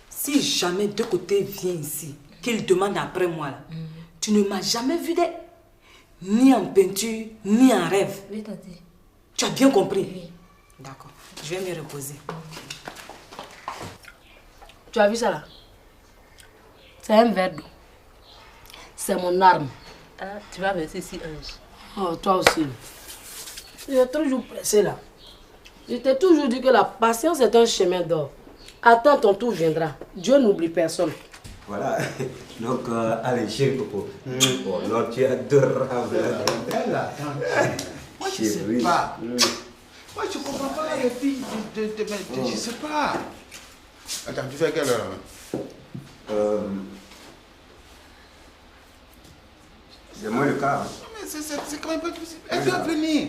[SPEAKER 11] Si jamais deux côtés vient ici, qu'il demande après moi, là, tu ne m'as jamais vu ni en peinture, ni en rêve.
[SPEAKER 19] Oui, Tati.
[SPEAKER 11] Tu as bien compris? Oui. D'accord. Je vais me reposer.
[SPEAKER 19] Tu as vu ça là? C'est un verre d'eau. C'est mon arme. Ah, tu vas verser ici, Ange. Oh, toi aussi. J'ai toujours pressé là. Je t'ai toujours dit que la patience est un chemin d'or. Attends, ton tour viendra. Dieu n'oublie personne.
[SPEAKER 14] Voilà. Donc, allez, chérie Coco. Oh non, tu es adorable.
[SPEAKER 16] Moi, je ne sais pas. Moi, je ne comprends pas les filles. Je ne sais pas. Attends, tu fais quelle heure?
[SPEAKER 14] C'est moi le cas.
[SPEAKER 16] Mais c'est quand même pas possible. Elle doit venir.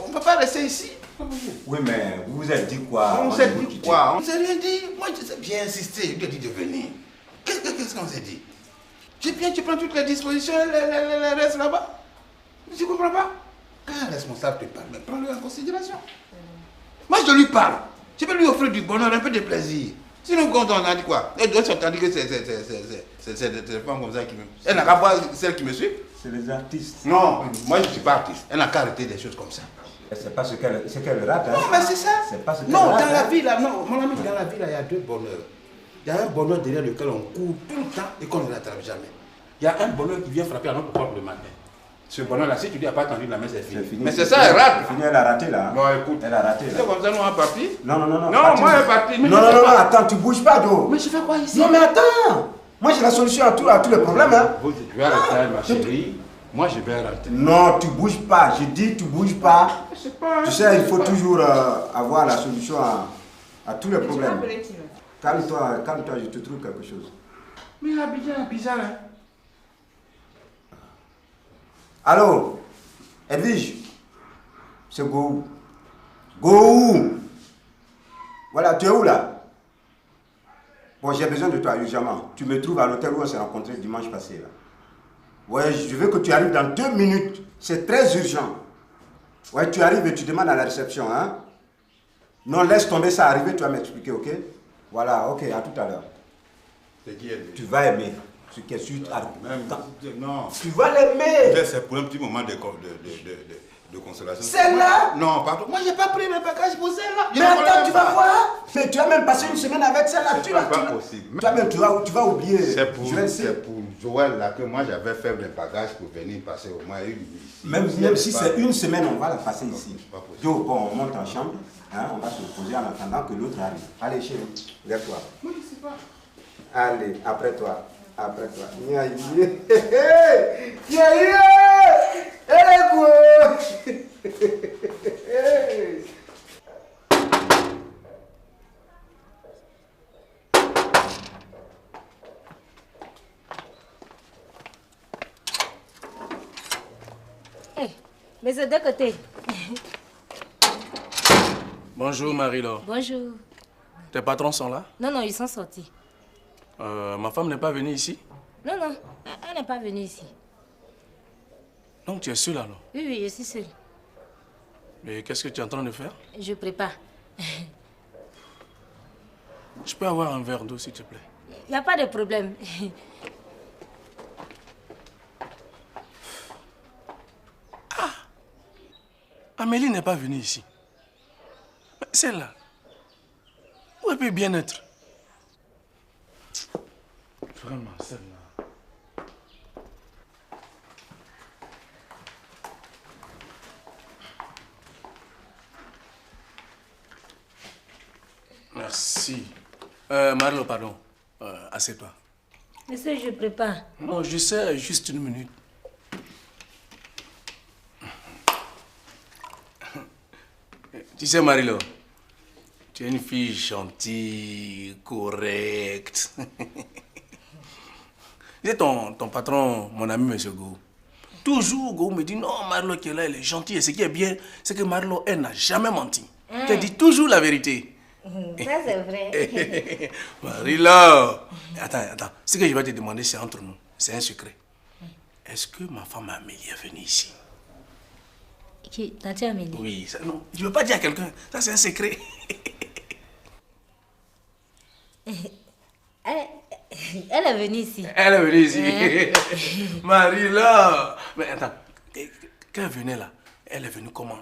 [SPEAKER 16] On ne peut pas rester ici.
[SPEAKER 14] Oui, mais vous vous êtes dit quoi?
[SPEAKER 16] On s'est dit quoi? On ne s'est rien dit. Moi, je sais bien insister. Je lui ai dit de venir. Qu'est-ce qu'on s'est dit? J'ai bien, tu prends toutes les dispositions, elle reste là-bas. Tu ne comprends pas? Quand un responsable te parle, mais prends-le en considération. Moi, je lui parle. Je peux lui offrir du bonheur, un peu de plaisir. Sinon, quand on a dit quoi? Elle doit s'entendre que c'est des femmes comme ça qui me... Elle n'a qu'à voir celles qui me suivent.
[SPEAKER 14] C'est les artistes.
[SPEAKER 16] Non, moi je ne suis pas artiste. Elle n'a qu'à arrêter des choses comme ça.
[SPEAKER 14] C'est pas ce qu'elle rate. Hein.
[SPEAKER 16] Non, mais c'est ça.
[SPEAKER 14] C'est pas ce qu'elle
[SPEAKER 16] non,
[SPEAKER 14] rate.
[SPEAKER 16] dans la vie, là, non, mon ami, dans la vie, là, il y a deux bonheurs. Il y a un bonheur derrière lequel on court tout le temps et qu'on ne rattrape jamais. Il y a un bonheur qui vient frapper à notre porte le matin. Ce bonheur-là, si tu dis, pas attendu la main, c'est fini. Mais c'est ça, elle rate.
[SPEAKER 14] Elle a raté là.
[SPEAKER 16] Non, écoute.
[SPEAKER 14] Elle a raté là.
[SPEAKER 16] C'est comme ça, nous, on est parti.
[SPEAKER 14] Non.
[SPEAKER 16] Non, moi, elle est partie.
[SPEAKER 14] Non, attends, tu bouges pas, Joe.
[SPEAKER 16] Mais je fais quoi ici?
[SPEAKER 14] Non, mais attends. Moi, j'ai la solution à tous les problèmes. Hein.
[SPEAKER 16] Tu vas rester, ma chérie. Moi, je vais rentrer.
[SPEAKER 14] Non, tu bouges pas. Je dis, tu bouges pas. Tu sais, il faut toujours avoir la solution à tous les problèmes. Calme-toi, je te trouve quelque chose.
[SPEAKER 16] Mais Abidjan, bizarre, hein?
[SPEAKER 14] Allô, Edwige, c'est Go. Go. Voilà, tu es où là? Bon, j'ai besoin de toi urgemment. Tu me trouves à l'hôtel où on s'est rencontrés dimanche passé là. Ouais, je veux que tu arrives dans 2 minutes. C'est très urgent. Ouais, tu arrives et tu demandes à la réception, hein? Non, laisse tomber ça arriver, tu vas m'expliquer, ok? Voilà, ok, à tout à l'heure.
[SPEAKER 16] C'est qui elle?
[SPEAKER 14] Tu vas aimer ce qui est sur
[SPEAKER 16] non.
[SPEAKER 14] Tu vas l'aimer.
[SPEAKER 16] C'est pour un petit moment de consolation.
[SPEAKER 14] Celle-là?
[SPEAKER 16] Non, pardon. Moi, j'ai pas pris mes bagages pour celle-là.
[SPEAKER 14] Mais attends, tu vas voir. Mais tu as même passé une semaine avec celle-là.
[SPEAKER 16] C'est pas possible.
[SPEAKER 14] Tu vas oublier.
[SPEAKER 16] C'est pour Joël là que moi j'avais fait mes bagages pour venir passer au moins une nuit ici.
[SPEAKER 14] Même si c'est une semaine, on va la passer ici. Jo, bon, on monte en chambre. Hein, on va se reposer en attendant que l'autre arrive. Allez, chérie, lève-toi.
[SPEAKER 16] Moi, je sais pas.
[SPEAKER 14] Allez, après toi. Après toi.
[SPEAKER 20] Mais c'est de côté.
[SPEAKER 10] Bonjour Marie-Laure.
[SPEAKER 20] Bonjour.
[SPEAKER 10] Tes patrons sont là?
[SPEAKER 20] Non, non, ils sont sortis.
[SPEAKER 10] Ma femme n'est pas venue ici?
[SPEAKER 20] Non, non, elle n'est pas venue ici.
[SPEAKER 10] Donc tu es seule alors?
[SPEAKER 20] Oui, oui, je suis seule.
[SPEAKER 10] Mais qu'est-ce que tu es en train de faire?
[SPEAKER 20] Je prépare.
[SPEAKER 10] Je peux avoir un verre d'eau s'il te plaît?
[SPEAKER 20] Il n'y a pas de problème.
[SPEAKER 10] Amélie n'est pas venue ici. Mais celle-là, où elle peut bien être? Vraiment, celle-là. Merci. Marlo, pardon. Assieds-toi.
[SPEAKER 20] Monsieur, je prépare.
[SPEAKER 10] Non, je sais, juste une minute. Tu sais, Marilo, tu es une fille gentille, correcte. C'est ton patron, mon ami, M. Go. Toujours, Go me dit, non, Marlo qui est là, elle est gentille. Et ce qui est bien, c'est que Marlo, elle n'a jamais menti. Elle dit toujours la vérité.
[SPEAKER 20] Ça, c'est vrai.
[SPEAKER 10] Marilo, attends. Ce que je vais te demander, c'est entre nous. C'est un secret. Est-ce que ma femme Amélie est venue ici?
[SPEAKER 20] Qui? Tante Amélie?
[SPEAKER 10] Oui, ça, non. Je ne veux pas dire à quelqu'un. Ça, c'est un secret.
[SPEAKER 20] Elle est venue ici.
[SPEAKER 10] Elle est venue ici. Marie-là. Mais attends, quand elle venait là, elle est venue comment?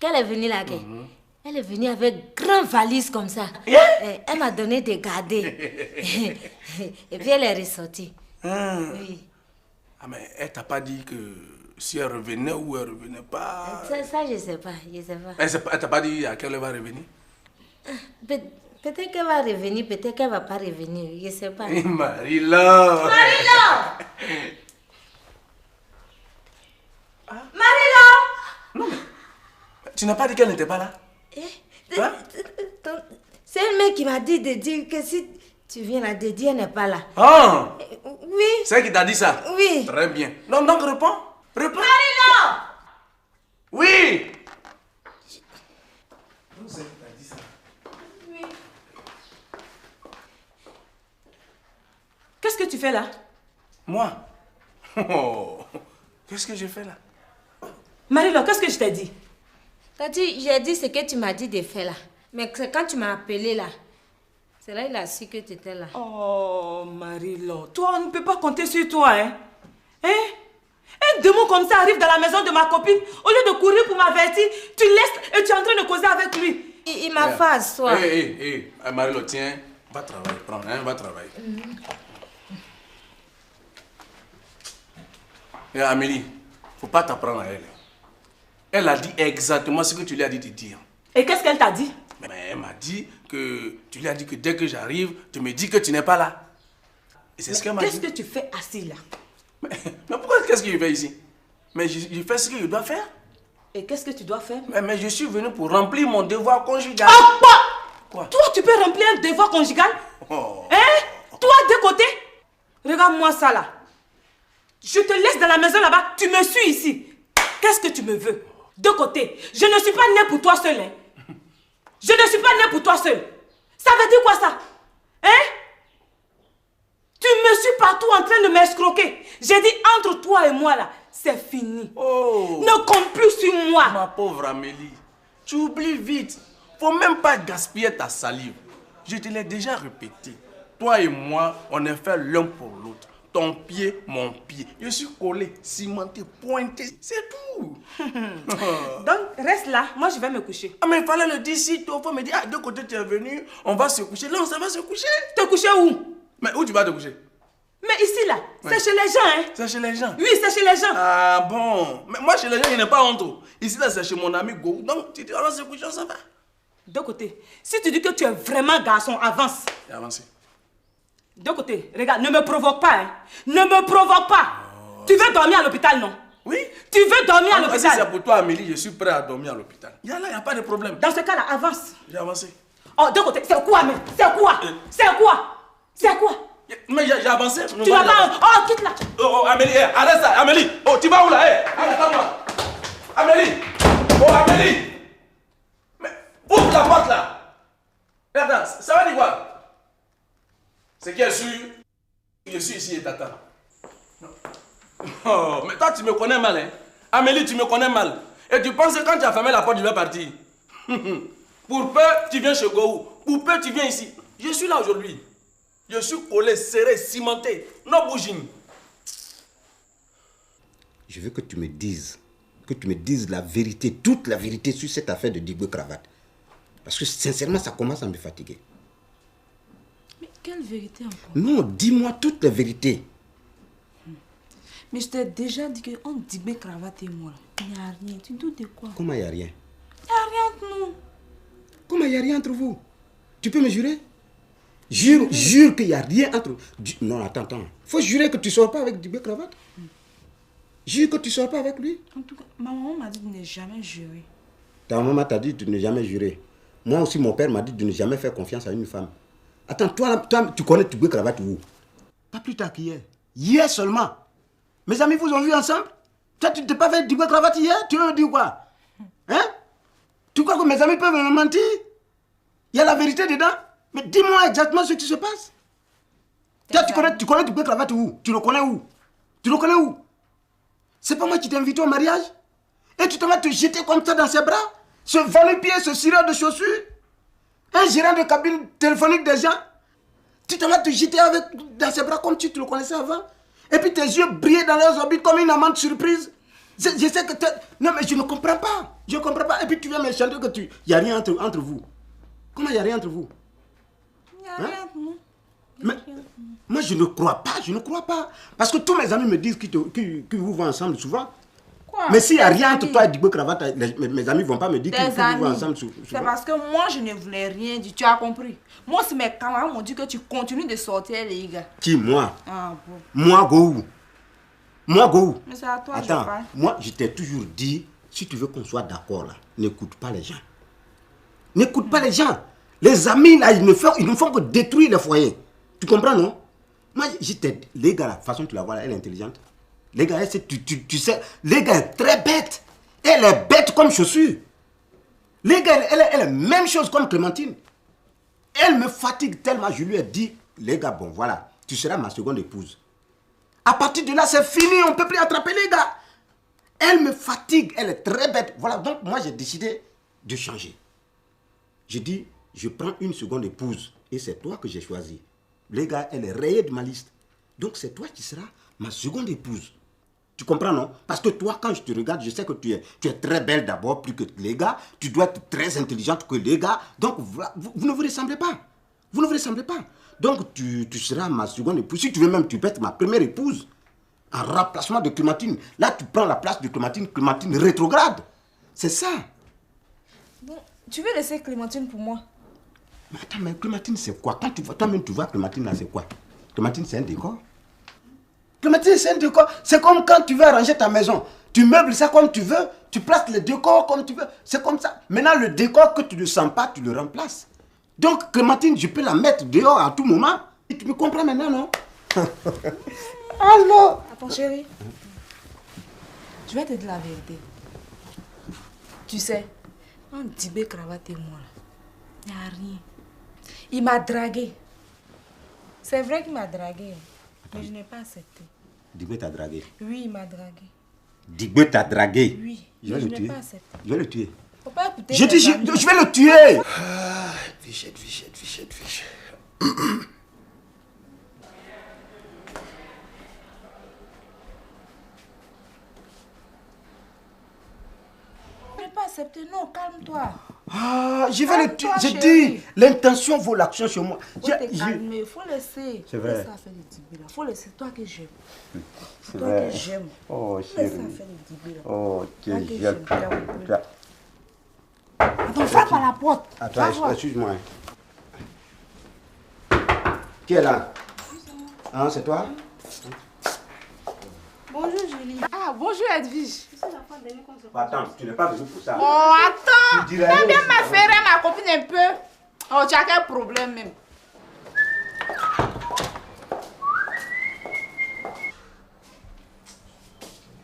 [SPEAKER 20] Quand elle est venue là, elle est venue avec grande valise comme ça. Elle m'a donné de garder. Et puis elle est ressortie. Oui.
[SPEAKER 10] Ah, mais elle t'a pas dit que si elle revenait ou elle revenait pas?
[SPEAKER 20] Ça je sais pas,
[SPEAKER 10] Elle t'a pas dit à quelle heure elle va revenir?
[SPEAKER 20] Peut-être qu'elle va revenir, peut-être qu'elle va pas revenir, je sais pas.
[SPEAKER 10] Marie-Laure!
[SPEAKER 20] Marie-Laure!
[SPEAKER 10] Marie-Laure! Non, mais tu n'as pas dit qu'elle n'était pas là?
[SPEAKER 20] C'est elle même qui m'a dit de dire que si tu viens là, de dire elle n'est pas là.
[SPEAKER 10] Ah!
[SPEAKER 20] Oui.
[SPEAKER 10] C'est elle qui t'a dit ça?
[SPEAKER 20] Oui.
[SPEAKER 10] Très bien. Donc réponds. Réponds.
[SPEAKER 20] Marie-Laure!
[SPEAKER 10] Oui!
[SPEAKER 5] Qu'est-ce que tu fais là?
[SPEAKER 10] Moi? Oh, qu'est-ce que je fais là?
[SPEAKER 5] Marie-Laure, qu'est-ce que je t'ai dit?
[SPEAKER 20] J'ai dit ce que tu m'as dit de faire là. Mais c'est quand tu m'as appelé là. C'est là qu'il a su que tu étais là.
[SPEAKER 5] Oh, Marie-Laure, toi, on ne peut pas compter sur toi, hein? Un démon comme ça arrive dans la maison de ma copine. Au lieu de courir pour m'avertir, tu laisses et tu es en train de causer avec lui.
[SPEAKER 20] Il m'a fait asseoir.
[SPEAKER 10] Marie-Laure, tiens, va travailler. Prends, va travailler. Et Amélie, faut pas t'apprendre à elle. Elle a dit exactement ce que tu lui as dit de dire.
[SPEAKER 5] Et qu'est-ce qu'elle t'a dit?
[SPEAKER 10] Mais elle m'a dit que tu lui as dit que dès que j'arrive, tu me dis que tu n'es pas là. Et c'est ce qu'elle m'a dit.
[SPEAKER 5] Qu'est-ce que tu fais assis là?
[SPEAKER 10] Mais pourquoi qu'est-ce que je fais ici? Mais je fais ce que je dois faire.
[SPEAKER 5] Et qu'est-ce que tu dois faire?
[SPEAKER 10] Mais je suis venu pour remplir mon devoir conjugal.
[SPEAKER 5] Ah, quoi? Toi, tu peux remplir un devoir conjugal? Toi, de côté? Regarde-moi ça là. Je te laisse dans la maison là-bas, tu me suis ici. Qu'est-ce que tu me veux? De côté, je ne suis pas née pour toi seul. Je ne suis pas née pour toi seul. Ça veut dire quoi ça? Tu me suis partout en train de m'escroquer. J'ai dit entre toi et moi là, c'est fini. Ne compte plus sur moi.
[SPEAKER 10] Ma pauvre Amélie, tu oublies vite. Faut même pas gaspiller ta salive. Je te l'ai déjà répété. Toi et moi, on est fait l'un pour l'autre. Ton pied, mon pied. Je suis collé, cimenté, pointé. C'est tout.
[SPEAKER 5] Donc, reste là. Moi, je vais me coucher.
[SPEAKER 10] Ah, mais il fallait le dire si toi. Faut me dire, de côté, tu es venu, on va se coucher. Là, ça va se coucher.
[SPEAKER 5] Te coucher où?
[SPEAKER 10] Mais où tu vas te coucher?
[SPEAKER 5] Mais ici, là. Ouais. C'est chez les gens, hein.
[SPEAKER 10] C'est chez les gens?
[SPEAKER 5] Oui, c'est chez les gens.
[SPEAKER 10] Ah, bon. Mais moi, chez les gens, il n'est pas honte. Ici, là, c'est chez mon ami Go. Donc, tu dis, on va se coucher, ça va.
[SPEAKER 5] De côté, si tu dis que tu es vraiment garçon, avance.
[SPEAKER 10] Et avancez.
[SPEAKER 5] De côté, regarde, ne me provoque pas, hein. Ne me provoque pas. Tu veux dormir à l'hôpital, non?
[SPEAKER 10] Oui.
[SPEAKER 5] Tu veux dormir à l'hôpital?
[SPEAKER 10] Si c'est pour toi, Amélie, je suis prêt à dormir à l'hôpital. Il n'y a pas de problème.
[SPEAKER 5] Dans ce cas-là, avance.
[SPEAKER 10] J'ai avancé.
[SPEAKER 5] Oh, de côté, c'est quoi, mais? C'est quoi? C'est quoi? C'est quoi?
[SPEAKER 10] Mais j'ai avancé.
[SPEAKER 5] Tu n'as pas... Oh, quitte là.
[SPEAKER 10] Oh, Amélie, arrête ça, Amélie.
[SPEAKER 13] Oh, tu vas où là? Hey, attends-moi. Amélie. Oh, Amélie. Mais ouvre la porte là. Regarde, ça va dire quoi? C'est qui est sûr? Je suis ici et t'attends. Oh, mais toi tu me connais mal, hein? Amélie, tu me connais mal. Et tu penses que quand tu as fermé la porte, je vais partir. Pour peu, tu viens chez Gohou. Pour peu, tu viens ici. Je suis là aujourd'hui. Je suis collé, serré, cimenté. Non bougine.
[SPEAKER 18] Je veux que tu me dises la vérité, toute la vérité sur cette affaire de Digwe Cravate. Parce que sincèrement, ça commence à me fatiguer.
[SPEAKER 11] Mais quelle vérité encore?
[SPEAKER 18] Non, dis-moi toute la vérité.
[SPEAKER 11] Mais je t'ai déjà dit qu'on Digwe Cravate et moi, il n'y a rien. Tu doutes de quoi?
[SPEAKER 18] Comment il n'y a rien?
[SPEAKER 11] Il n'y a rien entre nous.
[SPEAKER 18] Comment il n'y a rien entre vous? Tu peux me jurer? Jure qu'il n'y a rien entre vous. Non, attends. Faut jurer que tu ne sors pas avec Digwe Cravate. Jure que tu ne sors pas avec lui.
[SPEAKER 11] En tout cas, ma maman m'a dit de ne jamais jurer.
[SPEAKER 18] Ta maman t'a dit de ne jamais jurer. Moi aussi, mon père m'a dit de ne jamais faire confiance à une femme. Attends, toi tu connais Digwe Cravate où? Pas plus tard qu'hier. Hier seulement. Mes amis vous ont vu ensemble? Toi, tu ne t'es pas fait Digwe Cravate hier? Tu veux me dire quoi? Hein? Tu crois que mes amis peuvent me mentir? Il y a la vérité dedans. Mais dis-moi exactement ce qui se passe. Toi, tu connais Digwe Cravate où? Tu le connais où? Tu le connais où? C'est pas moi qui t'ai invité au mariage? Et tu te vas te jeter comme ça dans ses bras? Ce va-le-pied, ce cireur de chaussures? Un gérant de cabine téléphonique des gens? Tu te vas te jeter dans ses bras comme tu le connaissais avant? Et puis tes yeux brillaient dans leurs orbites comme une amante surprise? Je sais que non mais je ne comprends pas. Je ne comprends pas. Et puis tu viens me chanter que il n'y a rien entre vous. Comment il n'y a rien entre vous?
[SPEAKER 11] Il n'y a rien entre nous.
[SPEAKER 18] Mais moi je ne crois pas, Parce que tous mes amis me disent que vous voient ensemble souvent.
[SPEAKER 11] Quoi?
[SPEAKER 18] Mais s'il n'y a rien entre toi et Digwe Cravate, mes amis ne vont pas me dire que vous voient ensemble souvent.
[SPEAKER 11] C'est parce que moi je ne voulais rien dire, tu as compris. Moi aussi mes camarades m'ont dit que tu continues de sortir les gars.
[SPEAKER 18] Qui, moi?
[SPEAKER 11] Ah bon.
[SPEAKER 18] Moi, Gohou.
[SPEAKER 11] Mais c'est à toi que je
[SPEAKER 18] Attends,
[SPEAKER 11] parle.
[SPEAKER 18] moi je t'ai toujours dit, si tu veux qu'on soit d'accord là, n'écoute pas les gens. N'écoute pas les gens. Les amis là, ils ne font que détruire le foyer. Tu comprends, non? Moi, je t'ai... Les gars, la façon dont tu la vois là, elle est intelligente. Les gars, tu sais, les gars, elle est très bête. Elle est bête comme chaussure. Les gars, elle est même chose comme Clémentine. Elle me fatigue tellement, je lui ai dit, les gars, bon voilà, tu seras ma seconde épouse. À partir de là, c'est fini, on ne peut plus attraper les gars. Elle me fatigue, elle est très bête. Voilà, donc moi j'ai décidé de changer. J'ai dit, je prends une seconde épouse et c'est toi que j'ai choisi. Les gars, elle est rayée de ma liste. Donc c'est toi qui seras ma seconde épouse. Tu comprends, non? Parce que toi, quand je te regarde, je sais que tu es très belle d'abord, plus que les gars. Tu dois être très intelligente que les gars. Donc, vous ne vous ressemblez pas. Vous ne vous ressemblez pas. Donc, tu seras ma seconde épouse. Si tu veux même, tu peux être ma première épouse. En remplacement de Clémentine. Là, tu prends la place de Clémentine. Clémentine rétrograde. C'est ça.
[SPEAKER 11] Bon, tu veux laisser Clémentine pour moi?
[SPEAKER 18] Mais attends, mais Clémentine, c'est quoi? Quand tu vois, toi-même, tu vois Clémentine là, c'est quoi? Clémentine, c'est un décor. Clémentine, c'est un décor. C'est comme quand tu veux arranger ta maison. Tu meubles ça comme tu veux. Tu places le décor comme tu veux. C'est comme ça. Maintenant, le décor que tu ne sens pas, tu le remplaces. Donc, Clémentine, je peux la mettre dehors à tout moment. Et tu me comprends maintenant, non? Allô?
[SPEAKER 11] Attends, chérie. Je vais te dire la vérité. Tu sais, un Digwe Cravate et moi, il n'y a rien. Il m'a dragué. C'est vrai qu'il m'a dragué. Mais je n'ai pas accepté.
[SPEAKER 18] Digwe t'a dragué.
[SPEAKER 11] Oui, il m'a dragué.
[SPEAKER 18] Digwe t'a dragué.
[SPEAKER 11] Oui,
[SPEAKER 18] Je vais le
[SPEAKER 11] n'ai
[SPEAKER 18] tuer.
[SPEAKER 11] pas accepté.
[SPEAKER 18] Je vais le tuer.
[SPEAKER 11] Faut pas écouter
[SPEAKER 18] Je
[SPEAKER 11] tes
[SPEAKER 18] dis,
[SPEAKER 11] amis.
[SPEAKER 18] je vais le tuer.
[SPEAKER 16] Vichette.
[SPEAKER 11] Je n'ai pas accepté. Non, calme-toi.
[SPEAKER 18] Ah, je vais le tuer.
[SPEAKER 11] Calme-toi,
[SPEAKER 18] J'ai
[SPEAKER 11] chérie.
[SPEAKER 18] dit, l'intention vaut l'action chez moi.
[SPEAKER 11] Faut te calmer. Il faut laisser.
[SPEAKER 18] C'est vrai.
[SPEAKER 11] Laisse ça faire les Digwe là. Faut laisser. Toi que j'aime.
[SPEAKER 18] C'est
[SPEAKER 11] Toi
[SPEAKER 18] vrai.
[SPEAKER 11] que j'aime.
[SPEAKER 18] Oh,
[SPEAKER 11] Laisse
[SPEAKER 18] chérie.
[SPEAKER 11] ça faire les Digwe là.
[SPEAKER 18] Oh,
[SPEAKER 11] Toi que
[SPEAKER 18] j'aime.
[SPEAKER 11] j'aime. Attends, frappe à la porte. Va
[SPEAKER 18] Attends,
[SPEAKER 11] voir.
[SPEAKER 18] excuse-moi. Qui est là? Hein, c'est toi?
[SPEAKER 11] Bonjour Julie. Ah, bonjour Edwige.
[SPEAKER 18] Attends, tu n'es pas venu pour ça.
[SPEAKER 11] Oh, attends.
[SPEAKER 18] Tu
[SPEAKER 11] T'aimes
[SPEAKER 18] dirais-
[SPEAKER 11] bien m'affairer ma copine un peu. Oh, tu as quel problème même?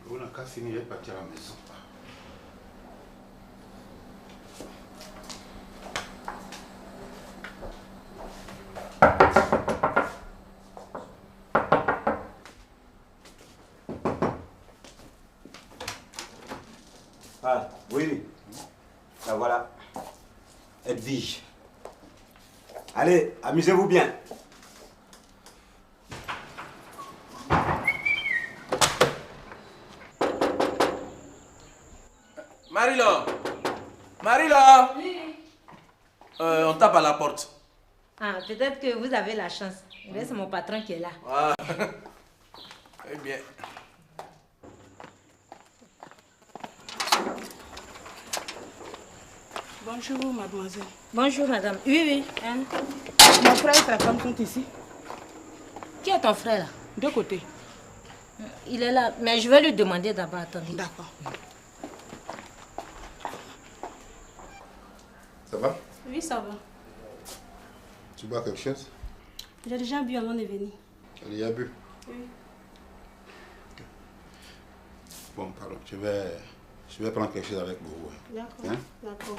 [SPEAKER 18] On a
[SPEAKER 16] qu'à finir, je vais partir à la maison.
[SPEAKER 18] Ah, oui. Ben voilà. Edwige. Allez, amusez-vous bien.
[SPEAKER 10] Marie-Laure! Marie-Laure!
[SPEAKER 20] Oui.
[SPEAKER 10] On tape à la porte.
[SPEAKER 20] Ah, peut-être que vous avez la chance. C'est mon patron qui est là.
[SPEAKER 10] Ah. Eh bien.
[SPEAKER 12] Bonjour, mademoiselle.
[SPEAKER 20] Bonjour, madame. Oui, oui. Hein?
[SPEAKER 12] Mon frère et sa femme sont ici.
[SPEAKER 20] Qui est ton frère là?
[SPEAKER 12] De côté.
[SPEAKER 20] Il est là, mais je vais lui demander d'abord. Attendez.
[SPEAKER 12] D'accord.
[SPEAKER 16] Ça va?
[SPEAKER 17] Oui, ça va.
[SPEAKER 16] Tu bois quelque chose?
[SPEAKER 17] J'ai déjà bu avant de venir.
[SPEAKER 16] Tu as déjà bu?
[SPEAKER 17] Oui.
[SPEAKER 16] Bon, pardon, je vais prendre quelque chose avec vous.
[SPEAKER 17] D'accord.
[SPEAKER 16] Hein?
[SPEAKER 17] D'accord.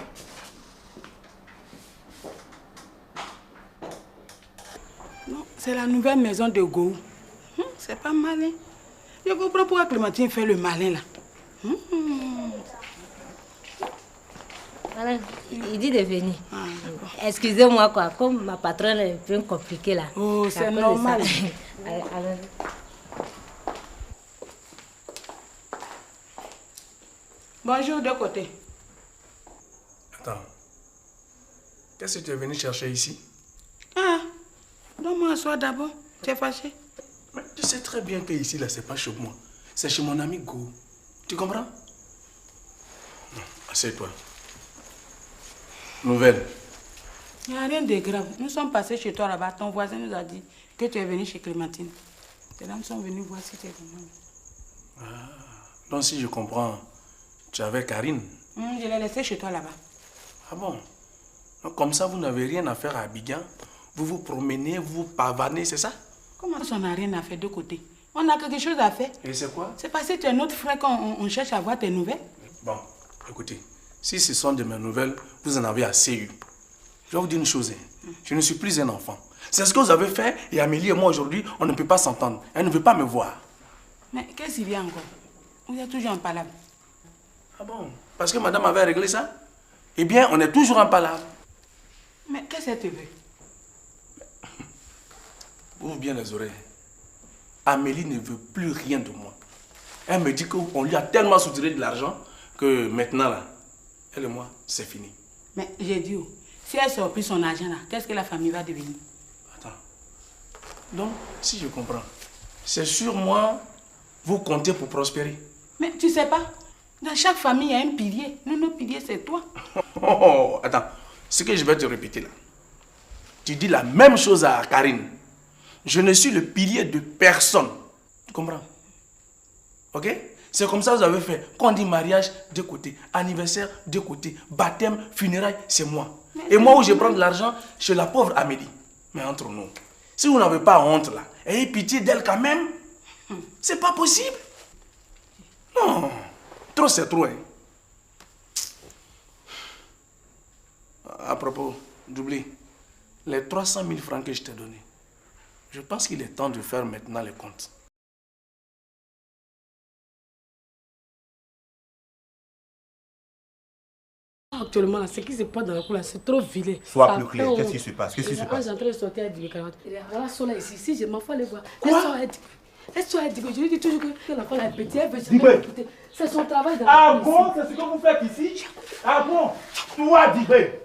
[SPEAKER 12] Non, c'est la nouvelle maison de Go. C'est pas malin. Je comprends pourquoi Clémentine fait le malin là.
[SPEAKER 20] Voilà, il dit de venir. Excusez-moi quoi, comme ma patronne est un peu compliquée là.
[SPEAKER 12] Oh, c'est normal.
[SPEAKER 20] Allez.
[SPEAKER 12] Bonjour, de côté.
[SPEAKER 8] Attends. Qu'est-ce que tu es venu chercher ici?
[SPEAKER 12] Ah, donne-moi un soir d'abord. Tu es fâché?
[SPEAKER 8] Mais tu sais très bien que ici, là, c'est pas chez moi. C'est chez mon ami Go. Tu comprends? Non, assieds-toi. Nouvelle.
[SPEAKER 12] Il n'y a rien de grave. Nous sommes passés chez toi là-bas. Ton voisin nous a dit que tu es venu chez Clémentine. Les dames sont venues voir si tu es vraiment.
[SPEAKER 8] Donc, si je comprends, tu es avec Karine?
[SPEAKER 12] Je l'ai laissé chez toi là-bas.
[SPEAKER 8] Ah bon? Donc, comme ça, vous n'avez rien à faire à Abidjan? Vous vous promenez, vous pavanez, c'est ça?
[SPEAKER 12] Comment ça, on n'a rien à faire de côté? On a quelque chose à faire.
[SPEAKER 8] Et c'est quoi?
[SPEAKER 12] C'est parce que tu es notre frère qu'on cherche à voir tes nouvelles.
[SPEAKER 8] Bon, écoutez, si ce sont de mes nouvelles, vous en avez assez eu. Je vais vous dire une chose, je ne suis plus un enfant. C'est ce que vous avez fait et Amélie et moi aujourd'hui, on ne peut pas s'entendre. Elle ne veut pas me voir.
[SPEAKER 12] Mais qu'est-ce qu'il y a encore? Vous êtes toujours en palabre.
[SPEAKER 8] Ah bon? Parce que madame avait réglé ça? Eh bien, on est toujours en palabre.
[SPEAKER 12] Mais qu'est-ce qu'elle te veut?
[SPEAKER 8] Ouvre bien les oreilles. Amélie ne veut plus rien de moi. Elle me dit qu'on lui a tellement soutiré de l'argent que maintenant, là, elle et moi, c'est fini.
[SPEAKER 12] Mais j'ai dit, si elle sort plus son argent là, qu'est-ce que la famille va devenir?
[SPEAKER 8] Attends. Donc, si je comprends, c'est sur moi, vous comptez pour prospérer.
[SPEAKER 12] Mais tu sais pas, dans chaque famille, il y a un pilier. Nous, notre pilier, c'est toi.
[SPEAKER 8] Oh, attends. Ce que je vais te répéter là. Tu dis la même chose à Karine. Je ne suis le pilier de personne. Tu comprends? Ok? C'est comme ça que vous avez fait. Quand on dit mariage, de côté. Anniversaire, de côté. Baptême, funérailles, c'est moi. Et moi, où je prends de l'argent, chez la pauvre Amélie. Mais entre nous, si vous n'avez pas honte là, ayez pitié d'elle quand même. C'est pas possible. Non. Trop, c'est trop. Hein. À propos, j'oublie. Les 300 000 francs que je t'ai donnés. Je pense qu'il est temps de faire maintenant les comptes.
[SPEAKER 19] Actuellement, ce qui se passe dans la cour, c'est trop vilé.
[SPEAKER 16] Sois plus clair. Qu'est-ce qui se passe? Qu'est-ce qui se passe?
[SPEAKER 19] Je suis en train de sortir avec du carotte. Voilà, là ici. Si je m'en fous aller voir.
[SPEAKER 8] Quoi?
[SPEAKER 19] Elle dit que je lui dis toujours que l'enfant est petit. Elle veut jamais écouter. C'est son travail dans la
[SPEAKER 8] Ah
[SPEAKER 19] cour
[SPEAKER 8] bon? C'est ce que vous faites ici? Ah bon? Toi, Dibé,